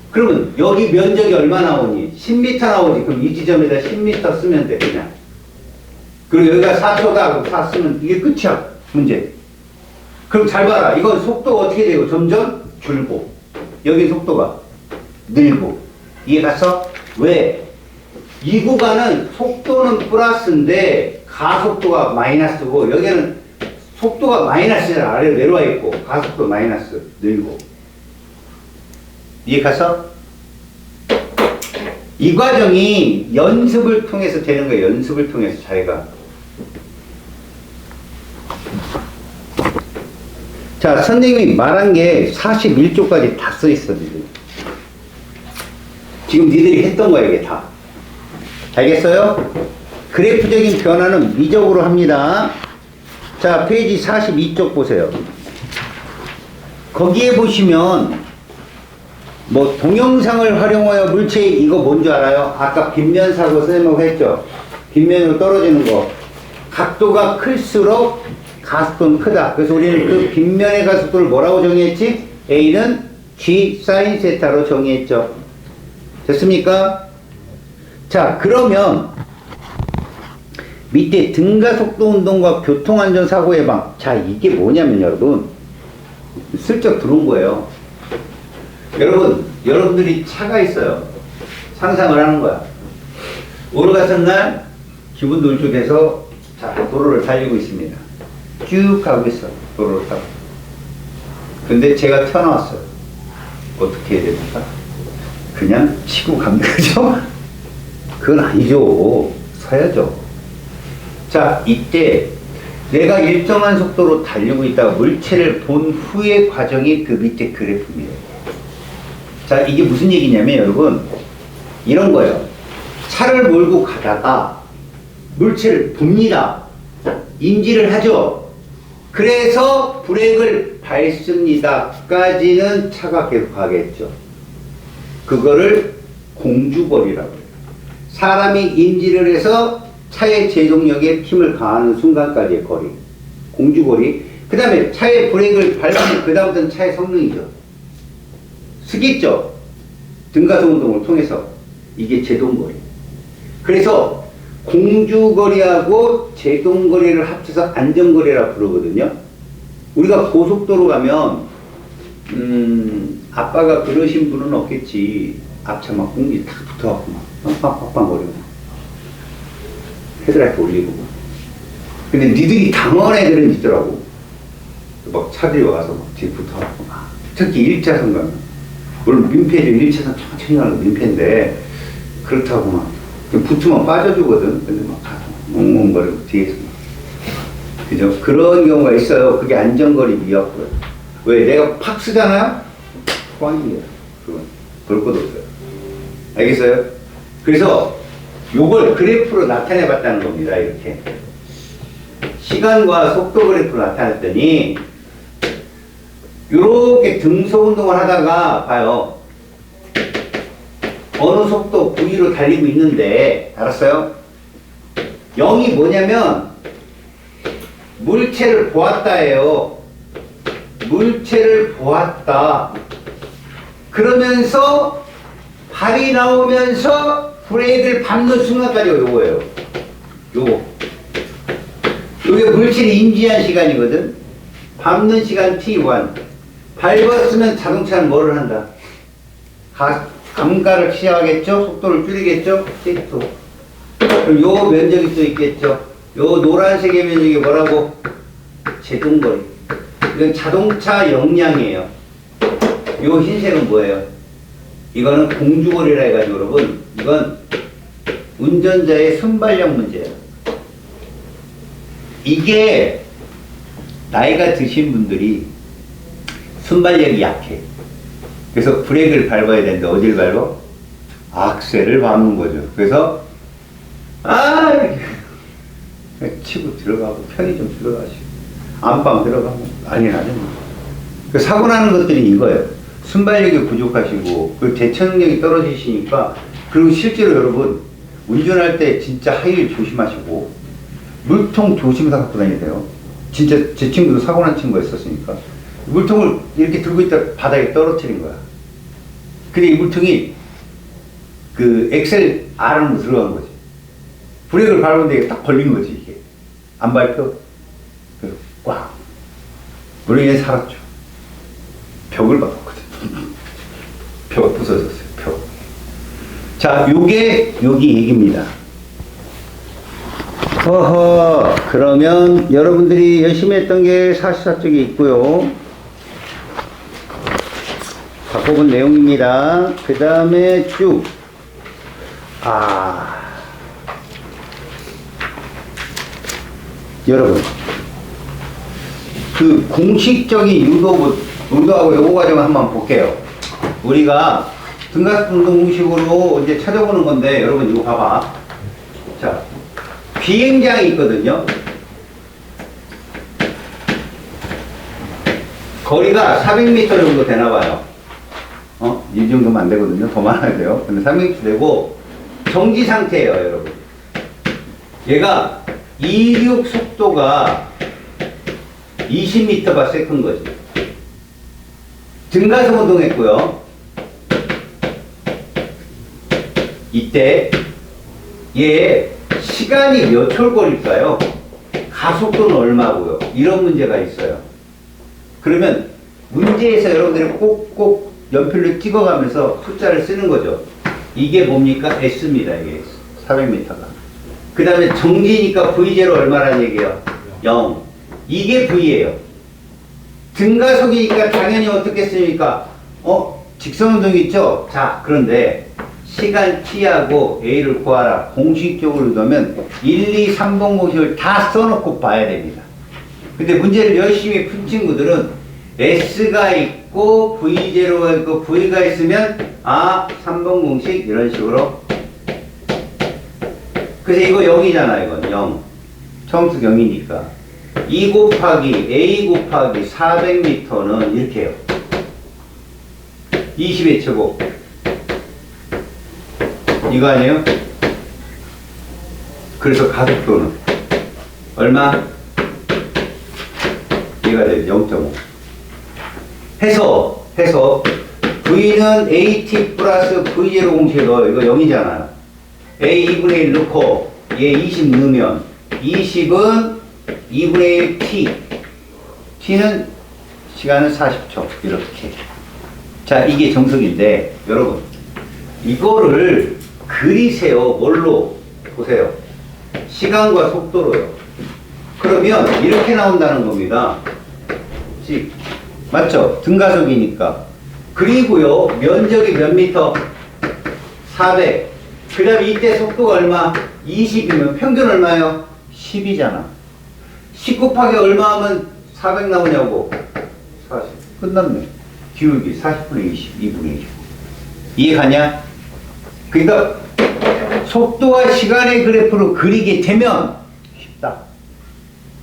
그러면 여기 면적이 얼마 나오니? 10m 나오지. 그럼 이 지점에다 10m 쓰면 돼, 그냥. 그리고 여기가 4초다. 그럼 4 쓰면 이게 끝이야. 문제. 그럼 잘 봐라. 이건 속도가 어떻게 되고? 점점 줄고. 여기 속도가 늘고. 이해 갔어? 왜? 이 구간은 속도는 플러스인데 가속도가 마이너스고, 여기는 속도가 마이너스잖아. 아래로 내려와 있고 가속도 마이너스 늘고. 이해 갔어? 이 과정이 연습을 통해서 되는 거예요. 연습을 통해서 자기가. 자, 선생님이 말한 게 41조까지 다 써 있어, 니들. 지금 니들이 했던 거야, 이게 다. 알겠어요? 그래프적인 변화는 미적으로 합니다. 자, 페이지 42쪽 보세요. 거기에 보시면 뭐 동영상을 활용하여 물체, 이거 뭔지 알아요? 아까 빗면사고 선생님하고 했죠? 빗면으로 떨어지는 거. 각도가 클수록 가속도는 크다. 그래서 우리는 그 빗면의 가속도를 뭐라고 정의했지? A는 G 사인 세타로 정의했죠. 됐습니까? 자, 그러면 밑에 등가속도 운동과 교통안전사고 예방. 자, 이게 뭐냐면 여러분, 슬쩍 들어온 거예요. 여러분, 여러분들이 차가 있어요. 상상을 하는 거야. 오늘 같은 날 기분 놀쪽에서 자, 도로를 달리고 있습니다. 쭉 가고 있어. 도로를 타고. 근데 제가 튀어나왔어요. 어떻게 해야 됩니까? 그냥 치고 가면 되죠? 그건 아니죠. 서야죠. 자, 이때 내가 일정한 속도로 달리고 있다가 물체를 본 후의 과정이 그 밑에 그래프입니다. 자, 이게 무슨 얘기냐면 여러분, 이런 거예요. 차를 몰고 가다가 물체를 봅니다. 인지를 하죠. 그래서 브레이크를 밟습니다. 까지는 차가 계속 가겠죠. 그거를 공주거리라고 해요. 사람이 인지를 해서 차의 제동력에 힘을 가하는 순간까지의 거리. 공주거리. 그 다음에 차의 브레이크를 밟으면 그 다음부터는 차의 성능이죠. 쓰겠죠. 등가속 운동을 통해서. 이게 제동거리. 그래서 공주거리하고 제동거리를 합쳐서 안전거리라고 부르거든요. 우리가 고속도로 가면 아빠가 그러신 분은 없겠지. 앞차 막 공기 탁 붙어갖고 막 빵빵빵거리고 헤드라이트 올리고. 근데 니들이 당황한 애들은 있더라고. 막 차들이 와서 막 뒤에 붙어갖고 특히 1차선 가면, 물론 민폐죠. 1차선 천천히 가는 민폐인데, 그렇다고 막 붙으면 빠져주거든. 근데 막 가서 멍멍거리고 뒤에서 그죠? 그런 경우가 있어요. 그게 안전거리 미약고요. 왜? 내가 팍 쓰잖아요? 꽝이에요. 그건 볼 것도 없어요. 알겠어요? 그래서 요걸 그래프로 나타내 봤다는 겁니다. 이렇게 시간과 속도 그래프로 나타냈더니 요렇게 등속 운동을 하다가 봐요. 어느 속도 V로 달리고 있는데 알았어요? 0이 뭐냐면 물체를 보았다예요. 물체를 보았다. 그러면서 발이 나오면서 브레이크를 밟는 순간까지가 요거예요. 요거. 요게 물질이 인지한 시간이거든. 밟는 시간 T1. 밟았으면 자동차는 뭐를 한다? 감가를 취하겠죠? 속도를 줄이겠죠? T2. 그럼 요 면적이 또 있겠죠? 요 노란색의 면적이 뭐라고? 제동거리. 이건 자동차 역량이에요. 요 흰색은 뭐예요? 이거는 공주거리라 해가지고 여러분, 이건 운전자의 순발력 문제예요. 이게 나이가 드신 분들이 순발력이 약해. 그래서 브레이크를 밟아야 되는데 어디를 밟아? 악셀을 밟는 거죠. 그래서 치고 들어가고 편의점 들어가시고 안방 들어가면 난리 나죠. 사고 나는 것들이 이거예요. 순발력이 부족하시고 그리고 대처 능력이 떨어지시니까. 그리고 실제로 여러분 운전할 때 진짜 하이힐 조심하시고 물통 조심해서 갖고 다녀야 돼요. 진짜 제 친구도 사고 난 친구가 있었으니까 물통을 이렇게 들고 있다 바닥에 떨어뜨린 거야. 근데 이 물통이 그 엑셀 R로 들어간 거지. 브레이크를 밟았는데 이게 딱 걸린 거지. 이게 안 밟혀. 그래서 꽉. 물론 얘는 살았죠. 벽을 박았거든. 벽 부서졌어요. 벽. 자, 요게 여기 얘기입니다. 허허. 그러면 여러분들이 열심히 했던 게 44쪽에 있고요. 바꿔본 내용입니다. 그 다음에 쭉. 여러분. 그 공식적인 유도하고 요거 과정을 한번 볼게요. 우리가 등가속 운동 공식으로 이제 찾아보는 건데, 여러분 이거 봐봐. 자, 비행장이 있거든요. 거리가 400m 정도 되나봐요. 이 정도면 안 되거든요. 더 많아야 돼요. 근데 300m 되고, 정지 상태예요, 여러분. 얘가 이륙 속도가 20m/s 거지. 등가속 운동했고요. 이때 얘 시간이 몇 초 걸릴까요? 가속도는 얼마고요? 이런 문제가 있어요. 그러면 문제에서 여러분들이 꼭꼭 연필로 찍어가면서 숫자를 쓰는 거죠. 이게 뭡니까? S입니다. 이게 400m가. 그 다음에 정지니까 V0 얼마라는 얘기예요? 0. 이게 V예요. 등가속이니까 당연히 어떻게 쓰니까 직선 운동이 있죠? 자, 그런데 시간 T하고 A를 구하라. 공식적으로 넣으면 1, 2, 3번 공식을 다 써놓고 봐야 됩니다. 근데 문제를 열심히 푼 친구들은 S가 있고 V0가 있고 V가 있으면 3번 공식 이런 식으로. 그래서 이거 0이잖아. 이건 0. 처음부터 0이니까 2 곱하기 A 곱하기 400m는 이렇게 해요. 20의 제곱. 이거 아니에요? 그래서 가속도는 얼마? 얘가 돼요. 0.5. 해서 V는 AT 플러스 V0 공식에 넣어요. 이거 0이잖아요. A 2분의 1 넣고 얘 20 넣으면 20은 2분의 1 T. T는 시간은 40초. 이렇게. 자, 이게 정석인데 여러분 이거를 그리세요. 뭘로? 보세요. 시간과 속도로요. 그러면 이렇게 나온다는 겁니다. 맞죠? 등가속이니까. 그리고요, 면적이 몇 미터? 400. 그 다음에 이때 속도가 얼마? 20이면 평균 얼마예요? 10이잖아. 10 곱하기 얼마 하면 400 나오냐고. 40. 끝났네. 기울기 40분의 20, 2분의 20. 이해 가냐? 그러니까 속도와 시간의 그래프로 그리게 되면 쉽다.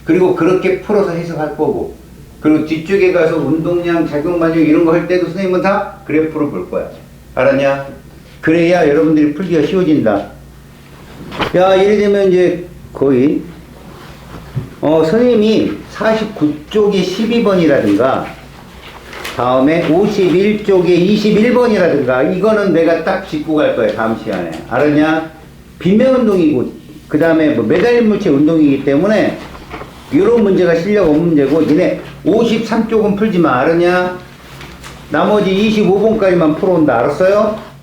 그리고 그렇게 풀어서 해석할 거고. 그리고 뒤쪽에 가서 운동량, 작용반영 이런 거 할 때도 선생님은 다 그래프로 볼 거야. 알았냐? 그래야 여러분들이 풀기가 쉬워진다. 야, 이래 되면 이제 거의 선생님이 49쪽에 12번이라든가 다음에 51쪽에 21번이라든가 이거는 내가 딱 짚고 갈 거야. 다음 시간에. 알았냐? 빈면 운동이고 그 다음에 뭐 매달린 물체 운동이기 때문에 이런 문제가 실력 없는 문제고 니네 53쪽은 풀지 마. 알았냐? 나머지 25번까지만 풀어온다. 알았어요?